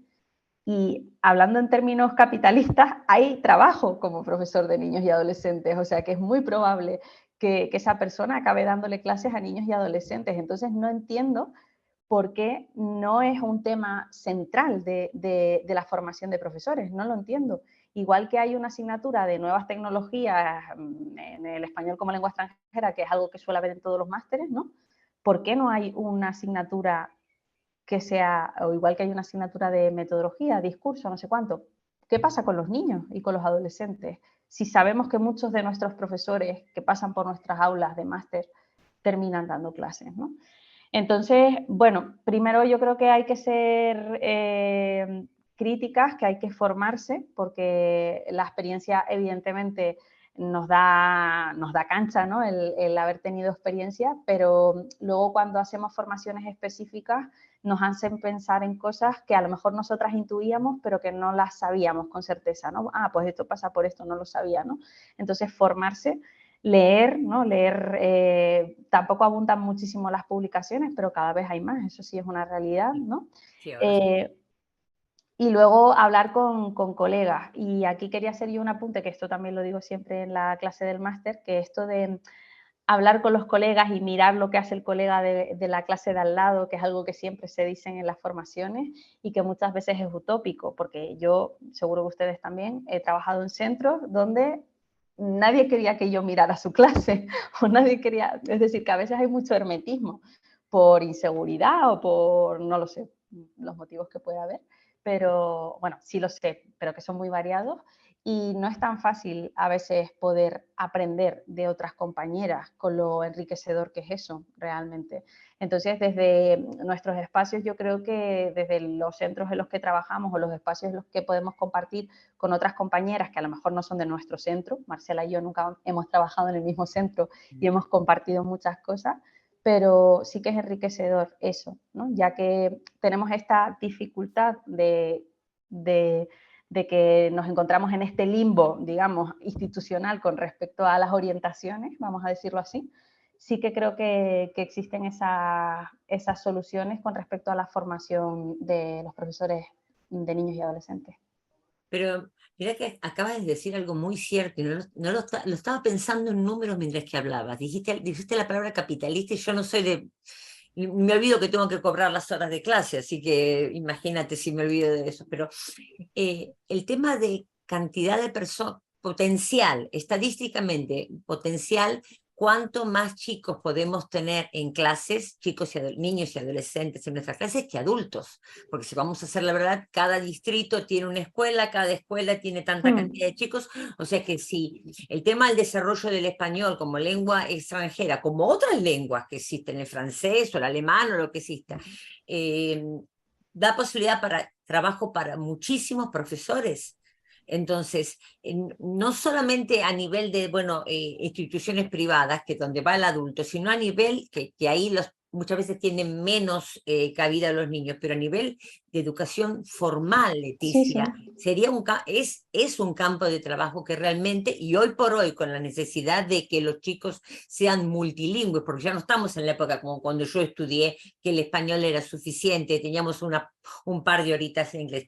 Y hablando en términos capitalistas, hay trabajo como profesor de niños y adolescentes, o sea que es muy probable que esa persona acabe dándole clases a niños y adolescentes. Entonces no entiendo porque no es un tema central de la formación de profesores, no lo entiendo. Igual que hay una asignatura de nuevas tecnologías en el español como lengua extranjera, que es algo que suele haber en todos los másteres, ¿no? ¿Por qué no hay una asignatura que sea, o igual que hay una asignatura de metodología, discurso, no sé cuánto? ¿Qué pasa con los niños y con los adolescentes? Si sabemos que muchos de nuestros profesores que pasan por nuestras aulas de máster terminan dando clases, ¿no? Entonces, bueno, primero yo creo que hay que ser críticas, que hay que formarse, porque la experiencia evidentemente nos da cancha, ¿no? El haber tenido experiencia, pero luego cuando hacemos formaciones específicas nos hacen pensar en cosas que a lo mejor nosotras intuíamos, pero que no las sabíamos con certeza, ¿no? Ah, pues esto pasa por esto, no lo sabía, ¿no? Entonces, formarse leer, ¿no? Leer, tampoco abundan muchísimo las publicaciones, pero cada vez hay más, eso sí es una realidad, ¿no? Sí, ahora sí. Y luego hablar con colegas. Y aquí quería hacer yo un apunte, que esto también lo digo siempre en la clase del máster, que esto de hablar con los colegas y mirar lo que hace el colega de la clase de al lado, que es algo que siempre se dicen en las formaciones y que muchas veces es utópico, porque yo, seguro que ustedes también, he trabajado en centros donde nadie quería que yo mirara su clase o nadie quería, es decir, que a veces hay mucho hermetismo por inseguridad o por, no lo sé, los motivos que pueda haber, pero bueno, sí lo sé, pero que son muy variados y no es tan fácil a veces poder aprender de otras compañeras con lo enriquecedor que es eso realmente. Entonces, desde nuestros espacios, yo creo que desde los centros en los que trabajamos o los espacios en los que podemos compartir con otras compañeras que a lo mejor no son de nuestro centro, Marcela y yo nunca hemos trabajado en el mismo centro y hemos compartido muchas cosas, pero sí que es enriquecedor eso, ¿no? Ya que tenemos esta dificultad de que nos encontramos en este limbo, digamos, institucional con respecto a las orientaciones, vamos a decirlo así, sí que creo que existen esas soluciones con respecto a la formación de los profesores de niños y adolescentes. Pero mira que acabas de decir algo muy cierto, y lo estaba pensando en números mientras que hablabas. Dijiste la palabra capitalista y yo no soy de... Me olvido que tengo que cobrar las horas de clase, así que imagínate si me olvido de eso. Pero el tema de cantidad de personas, potencial, estadísticamente, potencial, cuánto más chicos podemos tener en clases, chicos y niños y adolescentes en nuestras clases que adultos. Porque si vamos a hacer la verdad, cada distrito tiene una escuela, cada escuela tiene tanta cantidad de chicos, o sea que si el tema del desarrollo del español como lengua extranjera, como otras lenguas que existen, el francés o el alemán o lo que exista, eh, da posibilidad para trabajo para muchísimos profesores. Entonces, no solamente a nivel de, bueno, instituciones privadas, que donde va el adulto, sino a nivel que ahí muchas veces tienen menos cabida los niños, pero a nivel de educación formal, Sí, sí. Leticia, es un campo de trabajo que realmente, y hoy por hoy, con la necesidad de que los chicos sean multilingües, porque ya no estamos en la época como cuando yo estudié, que el español era suficiente, teníamos un par de horitas en inglés.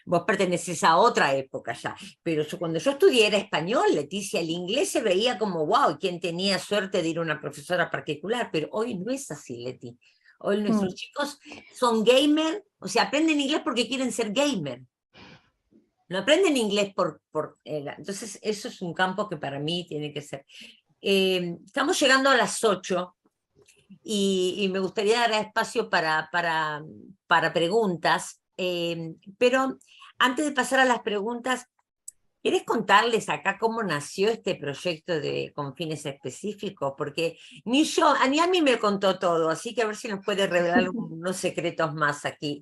Vos perteneces a otra época ya, pero cuando yo estudié era español, Leticia, el inglés se veía como wow, quien tenía suerte de ir a una profesora particular, pero hoy no es así, Leti. Hoy nuestros chicos son gamer, o sea, aprenden inglés porque quieren ser gamer. No aprenden inglés entonces, eso es un campo que para mí tiene que ser. Estamos llegando a las 8 y me gustaría dar espacio para preguntas, pero antes de pasar a las preguntas, ¿quieres contarles acá cómo nació este proyecto con fines específicos? Porque ni a mí me contó todo, así que a ver si nos puede revelar unos secretos más aquí.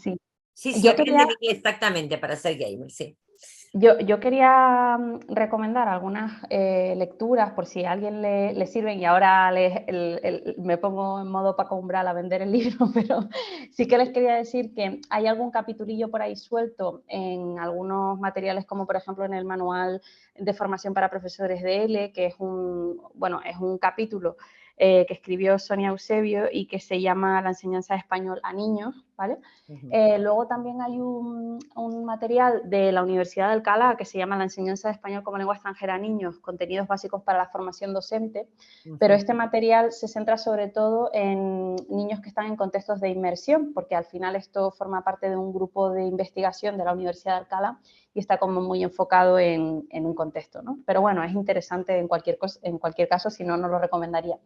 Sí. Sí, Yo quería, aprenden inglés exactamente para ser gamer, sí. yo quería recomendar algunas lecturas por si a alguien le sirven y ahora me pongo en modo Paco Umbral a vender el libro, pero sí que les quería decir que hay algún capitulillo por ahí suelto en algunos materiales, como por ejemplo en el manual de formación para profesores de L, que es es un capítulo que escribió Sonia Eusebio y que se llama La enseñanza de español a niños, ¿vale? Luego también hay un material de la Universidad de Alcalá que se llama La enseñanza de español como lengua extranjera a niños, contenidos básicos para la formación docente, pero este material se centra sobre todo en niños que están en contextos de inmersión, porque al final esto forma parte de un grupo de investigación de la Universidad de Alcalá y está como muy enfocado en un contexto, ¿no? Pero bueno, es interesante en cualquier caso, si no, no lo recomendaría.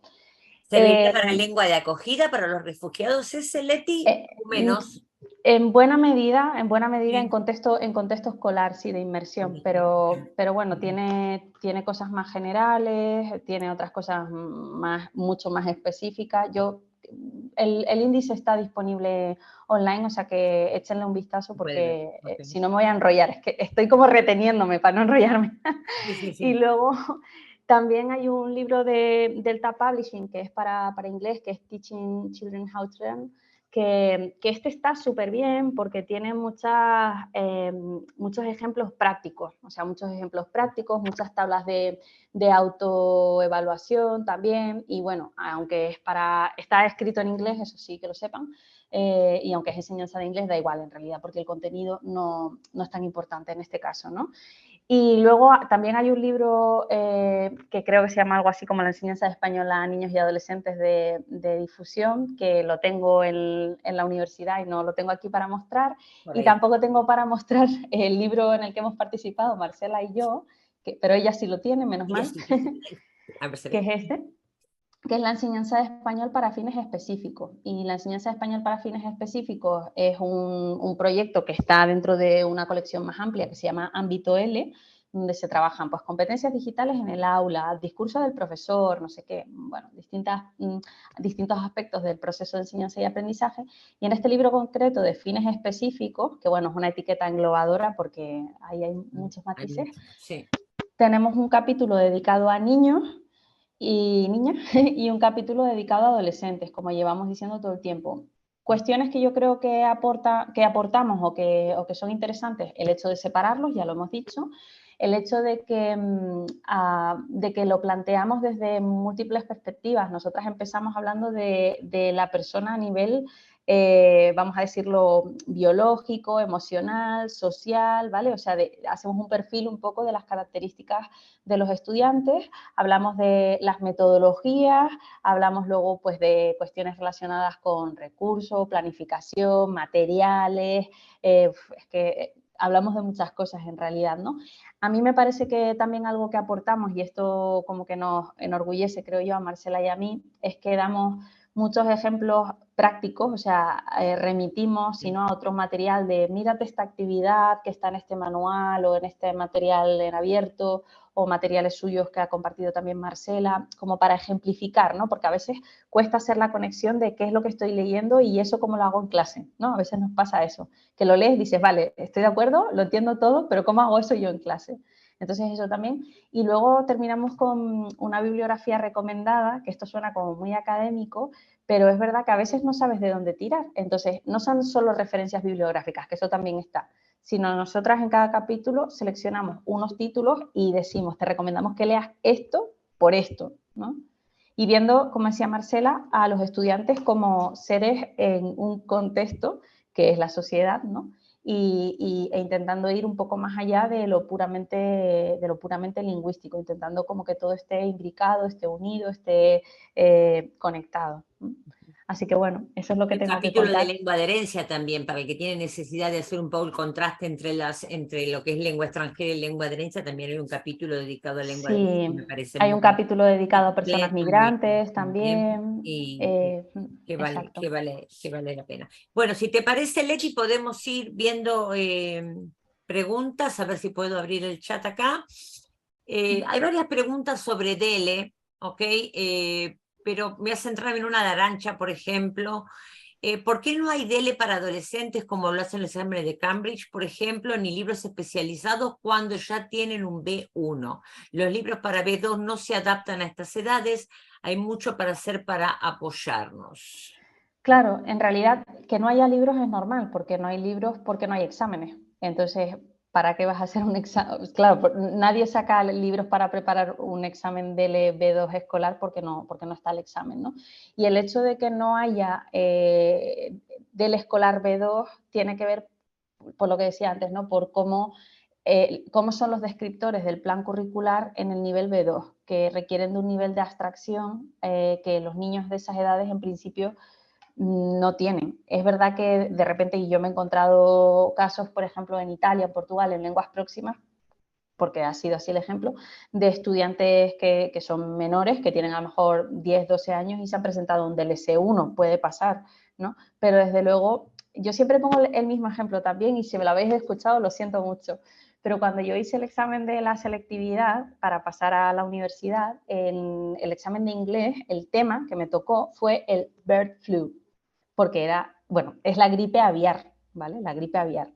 ¿Serviría para lengua de acogida para los refugiados ese, Leti? O menos. En buena medida en Sí. contexto escolar, sí, de inmersión, pero bueno, tiene cosas más generales, tiene otras cosas mucho más específicas. El índice está disponible online, o sea que échenle un vistazo Vuelve. porque Okay. si no me voy a enrollar, es que estoy como reteniéndome para no enrollarme. Sí, sí, Y sí. luego también hay un libro del Delta Publishing que es para inglés, que es Teaching Children How to Learn, que este está súper bien porque tiene muchos ejemplos prácticos, o sea, muchos ejemplos prácticos, muchas tablas de autoevaluación también, y bueno, aunque está escrito en inglés, eso sí que lo sepan, y aunque es enseñanza de inglés, da igual en realidad, porque el contenido no es tan importante en este caso, ¿no? Y luego también hay un libro que creo que se llama algo así como La enseñanza de español a niños y adolescentes de difusión, que lo tengo en la universidad y no lo tengo aquí para mostrar. Y tampoco tengo para mostrar el libro en el que hemos participado, Marcela y yo, pero ella sí lo tiene, menos mal, Sí. que es este, que es la enseñanza de español para fines específicos. Y la enseñanza de español para fines específicos es un proyecto que está dentro de una colección más amplia que se llama Ámbito L, donde se trabajan pues, competencias digitales en el aula, discurso del profesor, no sé qué, bueno, distintos aspectos del proceso de enseñanza y aprendizaje. Y en este libro concreto de fines específicos, que bueno, es una etiqueta englobadora porque ahí hay muchos matices, Sí. tenemos un capítulo dedicado a niños y niñas y un capítulo dedicado a adolescentes, como llevamos diciendo todo el tiempo. Cuestiones que yo creo que aportamos o que son interesantes, el hecho de separarlos, ya lo hemos dicho, el hecho de que lo planteamos desde múltiples perspectivas. Nosotras empezamos hablando de la persona a nivel, vamos a decirlo, biológico, emocional, social, ¿vale? O sea, hacemos un perfil un poco de las características de los estudiantes, hablamos de las metodologías, hablamos luego pues, de cuestiones relacionadas con recursos, planificación, materiales, es que hablamos de muchas cosas en realidad, ¿no? A mí me parece que también algo que aportamos, y esto como que nos enorgullece, creo yo, a Marcela y a mí, es que damos muchos ejemplos prácticos, o sea, remitimos, si no, a otro material de mírate esta actividad que está en este manual o en este material en abierto, o materiales suyos que ha compartido también Marcela, como para ejemplificar, ¿no? Porque a veces cuesta hacer la conexión de qué es lo que estoy leyendo y eso cómo lo hago en clase, ¿no? A veces nos pasa eso, que lo lees y dices, vale, estoy de acuerdo, lo entiendo todo, pero ¿cómo hago eso yo en clase? Entonces eso también. Y luego terminamos con una bibliografía recomendada, que esto suena como muy académico, pero es verdad que a veces no sabes de dónde tirar. Entonces no son solo referencias bibliográficas, que eso también está, sino nosotras en cada capítulo seleccionamos unos títulos y decimos, te recomendamos que leas esto por esto, ¿no? Y viendo, como decía Marcela, a los estudiantes como seres en un contexto que es la sociedad, ¿no? E intentando ir un poco más allá de lo puramente lingüístico, intentando como que todo esté imbricado, esté unido, esté conectado, ¿no? Así que bueno, eso es lo que El tengo que capítulo de contar. lengua de herencia también, para el que tiene necesidad de hacer un poco el contraste entre lo que es lengua extranjera y lengua de herencia, también hay un capítulo dedicado a lengua de herencia, que Sí, me parece hay un muy capítulo dedicado a personas completo, muy migrantes bien, también. y Exacto. que vale la pena. Bueno, si te parece, Leti, podemos ir viendo preguntas, a ver si puedo abrir el chat acá. Hay varias preguntas sobre DELE, ¿ok? Pero me voy a centrar en una de Arancha, por ejemplo. ¿Por qué no hay DELE para adolescentes como lo hacen los exámenes de Cambridge, por ejemplo, ni libros especializados cuando ya tienen un B1? Los libros para B2 no se adaptan a estas edades, hay mucho para hacer para apoyarnos. Claro, en realidad que no haya libros es normal, porque no hay libros, porque no hay exámenes. Entonces, ¿para qué vas a hacer un examen? Claro, nadie saca libros para preparar un examen del B2 escolar porque no está el examen, ¿no? Y el hecho de que no haya del escolar B2 tiene que ver, por lo que decía antes, ¿no? Por cómo son los descriptores del plan curricular en el nivel B2, que requieren de un nivel de abstracción que los niños de esas edades en principio no tienen. Es verdad que de repente, y yo me he encontrado casos, por ejemplo, en Italia, en Portugal, en lenguas próximas, porque ha sido así el ejemplo, de estudiantes que son menores, que tienen a lo mejor 10, 12 años y se han presentado un DLC1, puede pasar, ¿no? Pero desde luego, yo siempre pongo el mismo ejemplo también, y si me lo habéis escuchado, lo siento mucho, pero cuando yo hice el examen de la selectividad para pasar a la universidad, en el examen de inglés, el tema que me tocó fue el bird flu, porque era, bueno, es la gripe aviar, ¿vale? La gripe aviar.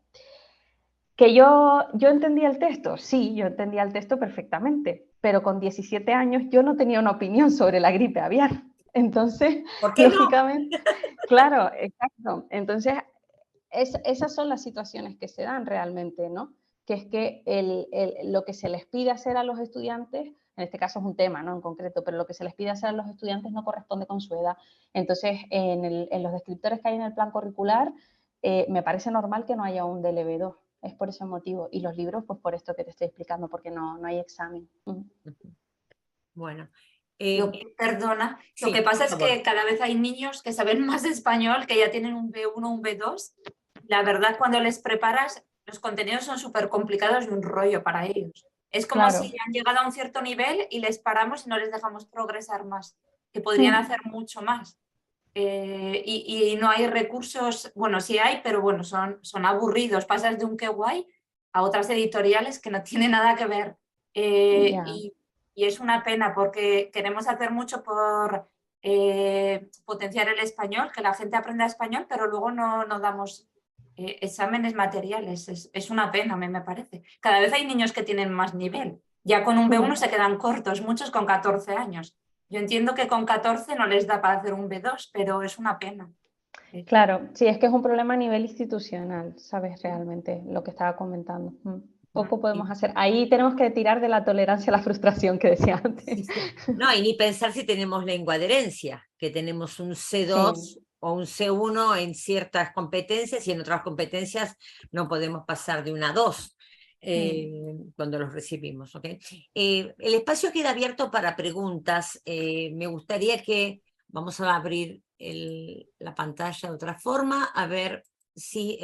¿Que yo entendía el texto? Sí, yo entendía el texto perfectamente, pero con 17 años yo no tenía una opinión sobre la gripe aviar. Entonces, ¿Por qué no? lógicamente, claro, exacto. Entonces, esas son las situaciones que se dan realmente, ¿no? Que es que lo que se les pide hacer a los estudiantes, en este caso es un tema, ¿no? En concreto, pero lo que se les pide hacer a los estudiantes no corresponde con su edad. Entonces, en los descriptores que hay en el plan curricular, me parece normal que no haya un DLB2, es por ese motivo. Y los libros, pues por esto que te estoy explicando, porque no hay examen. Ujú. Bueno, Yo, perdona, lo que sí, por pasa es favor. que cada vez hay niños que saben más español, que ya tienen un B1, un B2. La verdad, cuando les preparas, los contenidos son súper complicados y un rollo para ellos. Es como si Claro. han llegado a un cierto nivel y les paramos y no les dejamos progresar más, que podrían Mm. hacer mucho más. Y no hay recursos, bueno, sí hay, pero bueno, son aburridos. Pasas de un Qué Guay a otras editoriales que no tienen nada que ver. Eh, Ya. y, y es una pena porque queremos hacer mucho por potenciar el español, que la gente aprenda español, pero luego no damos exámenes materiales. Es una pena, me parece. Cada vez hay niños que tienen más nivel. Ya con un B1 Mm. se quedan cortos, muchos con 14 años. Yo entiendo que con 14 no les da para hacer un B2, pero es una pena. Claro, sí, es que es un problema a nivel institucional, ¿sabes? Realmente lo que estaba comentando. Poco podemos Y- hacer. Ahí tenemos que tirar de la tolerancia a la frustración que decía antes. sí, sí. No, y ni pensar si tenemos lengua adherencia, que tenemos un C2 Sí, o un C1 en ciertas competencias y en otras competencias no podemos pasar de una a dos cuando los recibimos. ¿Ok? El espacio queda abierto para preguntas. Me gustaría que vamos a abrir la pantalla de otra forma, a ver si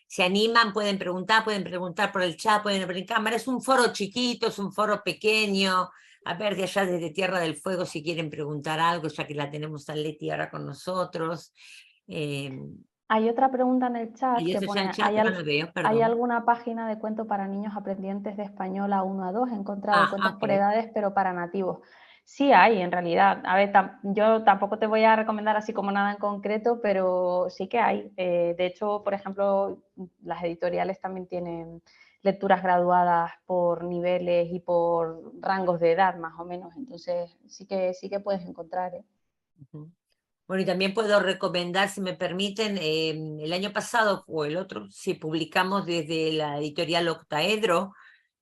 se animan, pueden preguntar por el chat, pueden abrir cámara. Es un foro chiquito, es un foro pequeño. A ver, de allá desde Tierra del Fuego, si quieren preguntar algo, ya que la tenemos a Leti ahora con nosotros. Eh, hay otra pregunta en el chat y que eso ya en pone, chat no lo veo, ¿hay perdón. alguna página de cuento para niños aprendientes de español A1 a 2? He encontrado Ah, cuentos por ok. edades, pero para nativos. Sí hay, en realidad. A ver, yo tampoco te voy a recomendar así como nada en concreto, pero sí que hay. De hecho, por ejemplo, las editoriales también tienen lecturas graduadas por niveles y por rangos de edad, más o menos. Entonces, sí que puedes encontrar, ¿eh? Ujú. Bueno, y también puedo recomendar, si me permiten, el año pasado o el otro, si publicamos desde la editorial Octaedro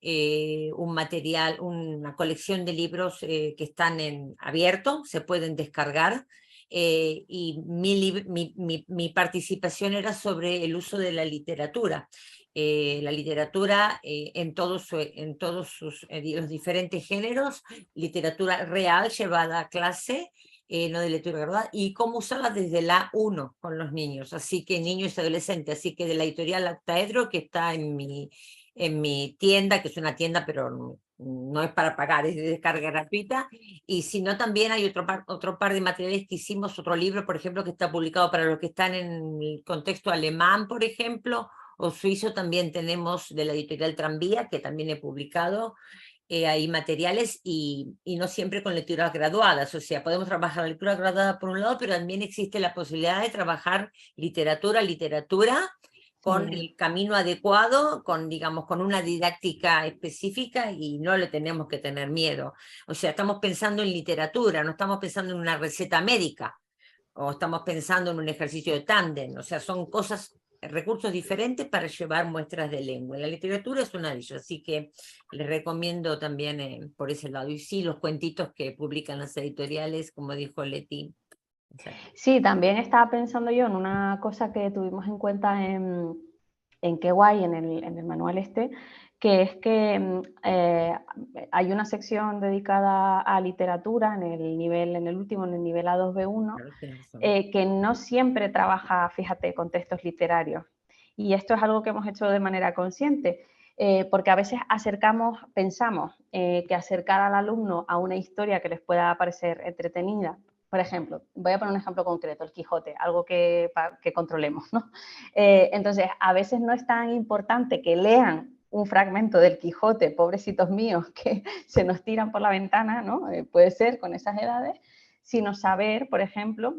un material, una colección de libros que están en abierto, se pueden descargar. Y mi participación era sobre el uso de la literatura. La literatura en todos sus los diferentes géneros, literatura real llevada a clase, no de lectura graduada, y cómo usarla desde la uno con los niños, así que niños y adolescentes, así que de la editorial Actaedro, que está en mi tienda, que es una tienda, pero no es para pagar, es de descarga gratuita, y si no, también hay otro par de materiales que hicimos, otro libro, por ejemplo, que está publicado para los que están en el contexto alemán, por ejemplo, o suizo. También tenemos de la editorial Tranvía, que también he publicado, hay materiales y no siempre con lecturas graduadas. O sea, podemos trabajar la lectura graduada por un lado, pero también existe la posibilidad de trabajar literatura con Sí. el camino adecuado, con, digamos, con una didáctica específica, y no le tenemos que tener miedo. O sea, estamos pensando en literatura, no estamos pensando en una receta médica, o estamos pensando en un ejercicio de tándem. O sea, son cosas, recursos diferentes para llevar muestras de lengua. La literatura es una de ellas, así que les recomiendo también por ese lado. Y sí, los cuentitos que publican las editoriales, como dijo Leti. Exacto. Sí, también estaba pensando yo en una cosa que tuvimos en cuenta en Qué Guay, en el manual este, que es que hay una sección dedicada a literatura en el último, en el nivel A2B1, Claro, tienes razón. que no siempre trabaja, fíjate, con textos literarios. Y esto es algo que hemos hecho de manera consciente, porque a veces pensamos que acercar al alumno a una historia que les pueda parecer entretenida, por ejemplo, voy a poner un ejemplo concreto, el Quijote, algo que controlemos, ¿no? Entonces, a veces no es tan importante que lean un fragmento del Quijote, pobrecitos míos, que se nos tiran por la ventana, ¿no? Puede ser con esas edades, sino saber, por ejemplo,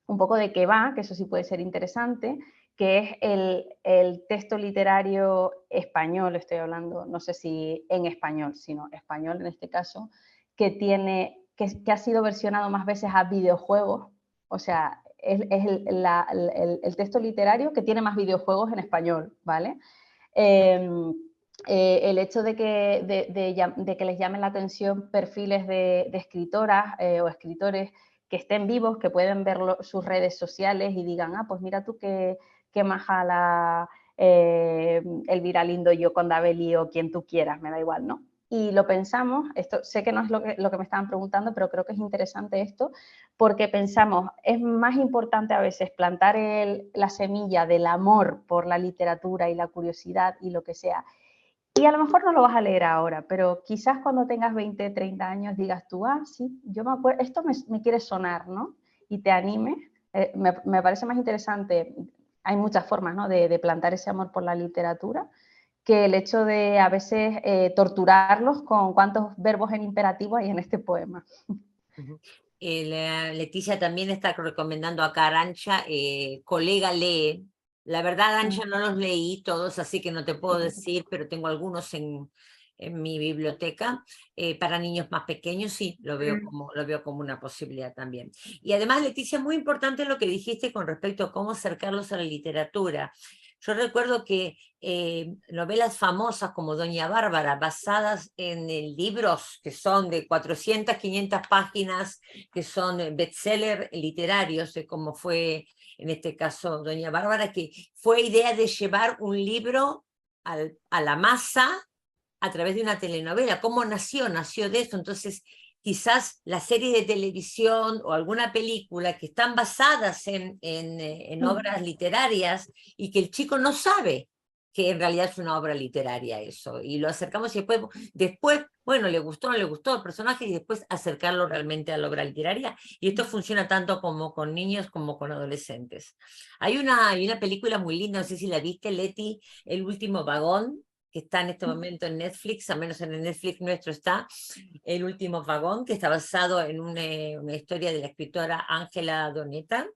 un poco de qué va, que eso sí puede ser interesante, que es el texto literario español, estoy hablando, no sé si en español, sino español en este caso, que que ha sido versionado más veces a videojuegos, o sea, es el texto literario que tiene más videojuegos en español, ¿vale? El hecho de que les llamen la atención perfiles de escritoras o escritores que estén vivos, que pueden ver sus redes sociales y digan, ah, pues mira tú qué maja la Elvira Lindo, yo con Dabeli o quien tú quieras, me da igual, ¿no? Y lo pensamos, esto sé que no es lo que me estaban preguntando, pero creo que es interesante esto, porque pensamos, es más importante a veces plantar la semilla del amor por la literatura y la curiosidad y lo que sea. Y a lo mejor no lo vas a leer ahora, pero quizás cuando tengas 20, 30 años digas tú, ah, sí, yo me acuerdo, esto me quiere sonar, ¿no? Y te anime. Me parece más interesante, hay muchas formas, ¿no?, de plantar ese amor por la literatura, que el hecho de a veces torturarlos con cuántos verbos en imperativo hay en este poema. Leticia también está recomendando acá Arantxa, colega lee. La verdad, Arantxa, no los leí todos, así que no te puedo decir, pero tengo algunos en mi biblioteca. Para niños más pequeños, sí, lo veo como una posibilidad también. Y además, Leticia, muy importante lo que dijiste con respecto a cómo acercarlos a la literatura. Yo recuerdo que novelas famosas como Doña Bárbara, basadas en libros que son de 400, 500 páginas, que son bestsellers literarios, como fue en este caso Doña Bárbara, que fue idea de llevar un libro a la masa a través de una telenovela. ¿Cómo nació? Nació de eso. Entonces, quizás la serie de televisión o alguna película que están basadas en obras literarias y que el chico no sabe que en realidad es una obra literaria eso, y lo acercamos y después, bueno, le gustó, no le gustó el personaje, y después acercarlo realmente a la obra literaria, y esto funciona tanto como con niños como con adolescentes. Hay una película muy linda, no sé si la viste, Leti, El último vagón, que está en este momento en Netflix, al menos en el Netflix nuestro está, El último vagón, que está basado en una historia de la escritora Ángela Doneta,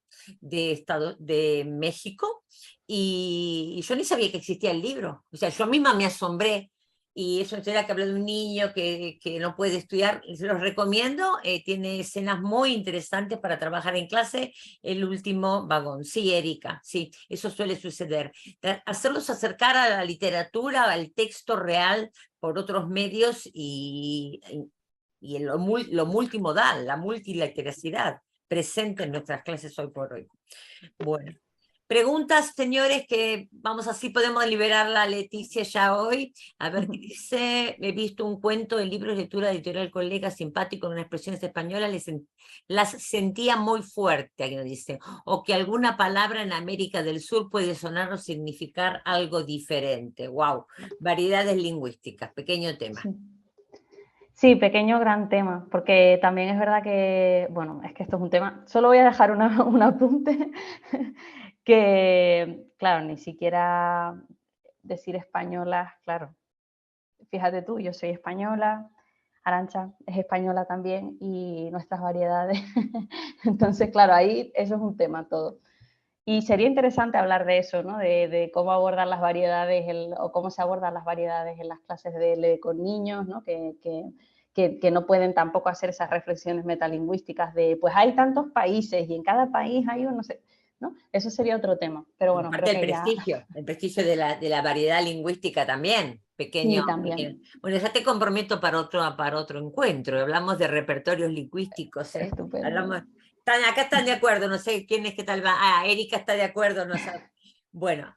de México, y yo ni sabía que existía el libro, o sea, yo misma me asombré, y es una historia que habla de un niño que no puede estudiar. Se los recomiendo, tiene escenas muy interesantes para trabajar en clase. El último vagón, sí, Erika, sí, eso suele suceder. Hacerlos acercar a la literatura, al texto real, por otros medios, y lo multimodal, la multilateralidad presente en nuestras clases hoy por hoy. Bueno, preguntas, señores, que vamos, así podemos liberar a Leticia ya hoy. A ver qué dice. He visto un cuento del libro de lectura de Editorial Colega, simpático, con unas expresiones españolas, las sentía muy fuerte, aquí nos dice. O que alguna palabra en América del Sur puede sonar o significar algo diferente. Wow, variedades lingüísticas, pequeño tema. Sí. Sí, pequeño gran tema, porque también es verdad que, bueno, es que esto es un tema, solo voy a dejar un apunte, que, claro, ni siquiera decir española, claro, fíjate tú, yo soy española, Arantxa es española también, y nuestras variedades, entonces, claro, ahí eso es un tema todo. Y sería interesante hablar de eso, ¿no? De cómo abordar las variedades o cómo se abordan las variedades en las clases con niños, ¿no? Que no pueden tampoco hacer esas reflexiones metalingüísticas de, pues hay tantos países y en cada país hay uno, no sé, ¿no? Eso sería otro tema. Pero bueno, aparte creo que el prestigio de la variedad lingüística también, pequeño. Sí, también. Bueno, ya te comprometo para otro encuentro. Hablamos de repertorios lingüísticos, ¿eh? Estupendo. Acá están de acuerdo, no sé quién es que tal va. Ah, Erika está de acuerdo, no sé. Bueno,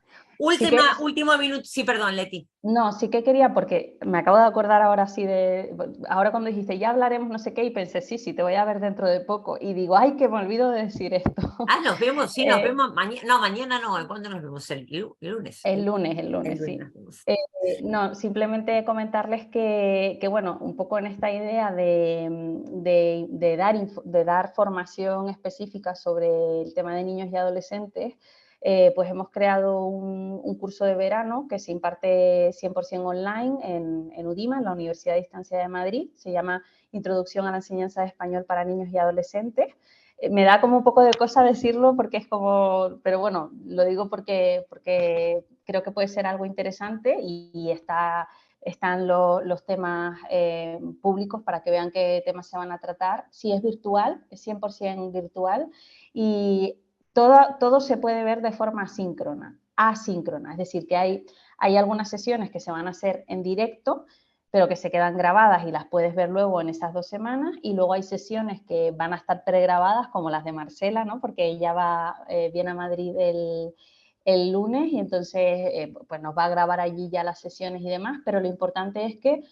último minuto. Sí, perdón, Leti. No, sí que quería, porque me acabo de acordar ahora sí ahora cuando dijiste, ya hablaremos no sé qué, y pensé, sí, te voy a ver dentro de poco. Y digo, ay, que me olvido de decir esto. Ah, nos vemos, sí, nos vemos mañana. No, mañana no, ¿cuándo nos vemos? El lunes. El lunes, sí. No, simplemente comentarles que, bueno, un poco en esta idea de dar formación específica sobre el tema de niños y adolescentes, pues hemos creado un curso de verano que se imparte 100% online en UDIMA, en la Universidad de Distancia de Madrid. Se llama Introducción a la enseñanza de español para niños y adolescentes. Me da como un poco de cosa decirlo porque es como, pero bueno, lo digo porque creo que puede ser algo interesante y está están los temas públicos para que vean qué temas se van a tratar. Si es virtual, es 100% virtual y todo se puede ver de forma asíncrona, es decir, que hay algunas sesiones que se van a hacer en directo, pero que se quedan grabadas y las puedes ver luego en esas 2 semanas, y luego hay sesiones que van a estar pregrabadas, como las de Marcela, ¿no? Porque ella viene a Madrid el lunes y entonces pues nos va a grabar allí ya las sesiones y demás, pero lo importante es que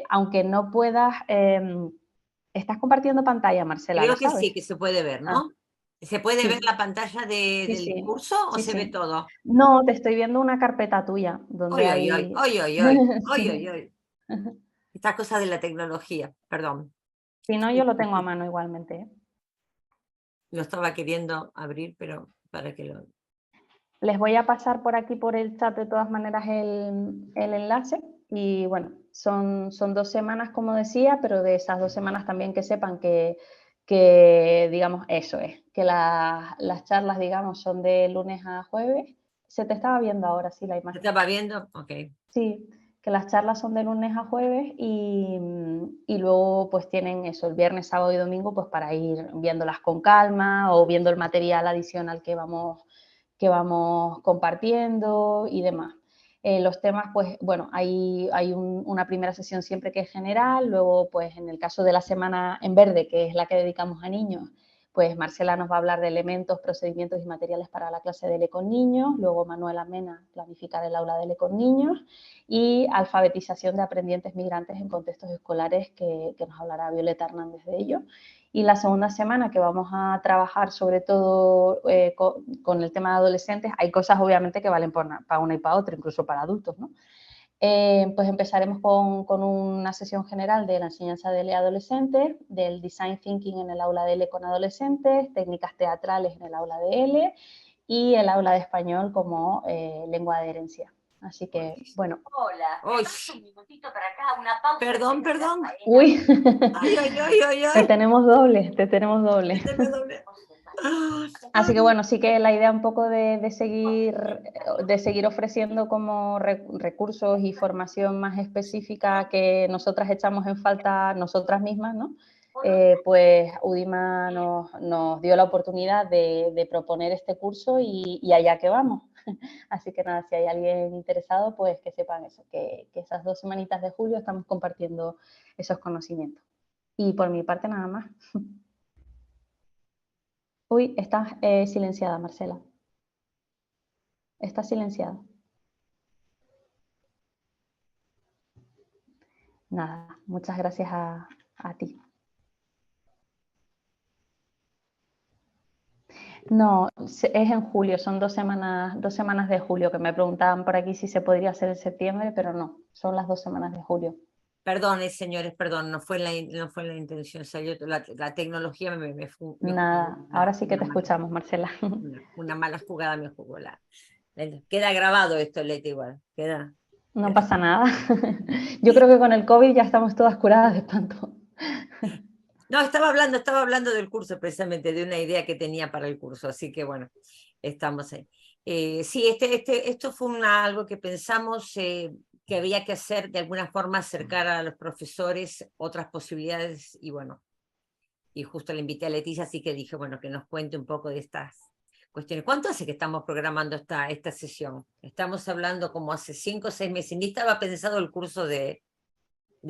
aunque no puedas... ¿estás compartiendo pantalla, Marcela? ¿Lo Creo que sabes? sí, que se puede ver, Ah, ¿no? ¿Se puede ver sí, la pantalla sí, del sí, curso o sí, se ve sí. todo? No, te estoy viendo una carpeta tuya donde Oy, oy, oy, hay... oy, oy, oy, oy, Sí. oy, oy. Estas cosas de la tecnología, perdón. Si no, yo lo tengo a mano igualmente, ¿eh? Lo estaba queriendo abrir, pero para que lo... Les voy a pasar por aquí, por el chat, de todas maneras, el enlace. Y bueno, son 2 semanas, como decía, pero de esas 2 semanas también que sepan que digamos, eso es, que las charlas, digamos, son de lunes a jueves. Se te estaba viendo ahora, sí, la ¿Se imagen. estaba viendo? Ok. Sí, que las charlas son de lunes a jueves y luego pues tienen eso, el viernes, sábado y domingo, pues para ir viéndolas con calma o viendo el material adicional que vamos compartiendo y demás. Los temas, pues bueno, hay una primera sesión siempre que es general, luego pues en el caso de la semana en verde, que es la que dedicamos a niños, pues Marcela nos va a hablar de elementos, procedimientos y materiales para la clase de L con niños, luego Manuela Mena planificar el aula de L con niños y alfabetización de aprendientes migrantes en contextos escolares, que nos hablará Violeta Hernández de ello. Y la segunda semana, que vamos a trabajar sobre todo con el tema de adolescentes, hay cosas obviamente que valen para una y para otra, incluso para adultos, ¿no? Pues empezaremos con una sesión general de la enseñanza de L adolescentes, del design thinking en el aula de L con adolescentes, técnicas teatrales en el aula de L y el aula de español como lengua de herencia. Así que, bueno. Hola, Uy. un minutito para acá, una pausa. Perdón, perdón. Uy, Ay, ay, ay, ay, te ay. tenemos doble, te tenemos doble. Méteme doble. Así que bueno, sí que la idea un poco de seguir ofreciendo como recursos y formación más específica que nosotras echamos en falta nosotras mismas, ¿no? Pues Udima nos dio la oportunidad de proponer este curso y allá que vamos. Así que nada, si hay alguien interesado, pues que sepan eso, que esas 2 semanitas de julio estamos compartiendo esos conocimientos. Y por mi parte nada más. Uy, estás silenciada, Marcela. Estás silenciada. Nada, muchas gracias a ti. No, es en julio, son 2 semanas de julio, que me preguntaban por aquí si se podría hacer en septiembre, pero no, son las 2 semanas de julio. Perdone, señores, perdón, no fue la intención, salió la tecnología me Nada, ahora sí que te escuchamos, Marcela. una mala jugada me jugó queda grabado esto, Leti, igual, queda. No pasa nada. Yo creo que con el COVID ya estamos todas curadas de espanto. No, estaba hablando del curso precisamente, de una idea que tenía para el curso, así que bueno, estamos ahí. Sí, esto fue algo que pensamos que había que hacer de alguna forma, acercar a los profesores otras posibilidades y bueno, y justo le invité a Leticia, así que dije, bueno, que nos cuente un poco de estas cuestiones. ¿Cuánto hace que estamos programando esta sesión? Estamos hablando como hace 5 o 6 meses, ni estaba pensado el curso de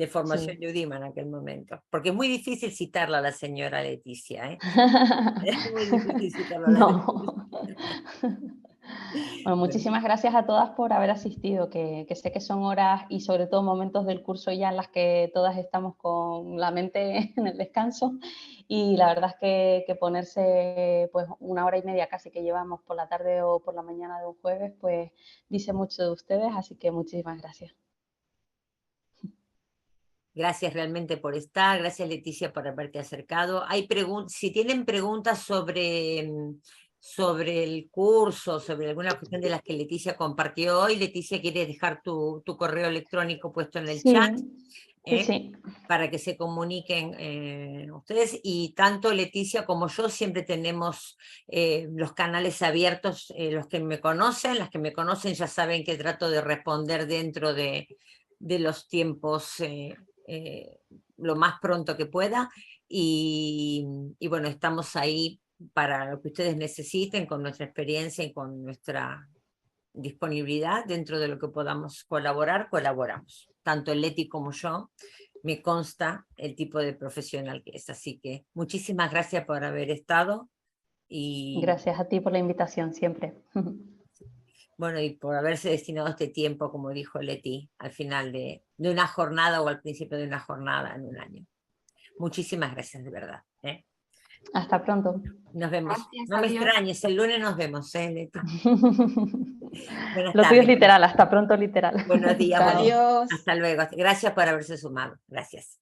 formación de Udima en aquel momento, porque es muy difícil citarla a la señora Leticia, ¿eh? Es muy difícil citarla a la No. Bueno, muchísimas gracias a todas por haber asistido, que sé que son horas y sobre todo momentos del curso ya en las que todas estamos con la mente en el descanso y la verdad es que ponerse pues 1 hora y media casi que llevamos por la tarde o por la mañana de un jueves, pues dice mucho de ustedes, así que muchísimas gracias. Gracias realmente por estar, gracias Leticia por haberte acercado. Si tienen preguntas sobre el curso, sobre alguna cuestión de las que Leticia compartió hoy, Leticia, ¿quieres dejar tu correo electrónico puesto en el chat? Sí. Para que se comuniquen ustedes, y tanto Leticia como yo siempre tenemos los canales abiertos, los que me conocen, las que me conocen ya saben que trato de responder dentro de de los tiempos lo más pronto que pueda y bueno, estamos ahí para lo que ustedes necesiten, con nuestra experiencia y con nuestra disponibilidad. Dentro de lo que podamos colaborar, colaboramos. Tanto Leti como yo, me consta el tipo de profesional que es. Así que muchísimas gracias por haber estado. Y Gracias a ti por la invitación siempre. bueno, y por haberse destinado este tiempo, como dijo Leti, al final de una jornada o al principio de una jornada en un año. Muchísimas gracias, de verdad. Hasta pronto. Nos vemos. Gracias, No me adiós. extrañes, el lunes nos vemos, Leti. Buenas Lo tuyo tardes. es literal, hasta pronto literal. Buenos días. Chao. Buenos días. Adiós. Hasta luego. Gracias por haberse sumado. Gracias.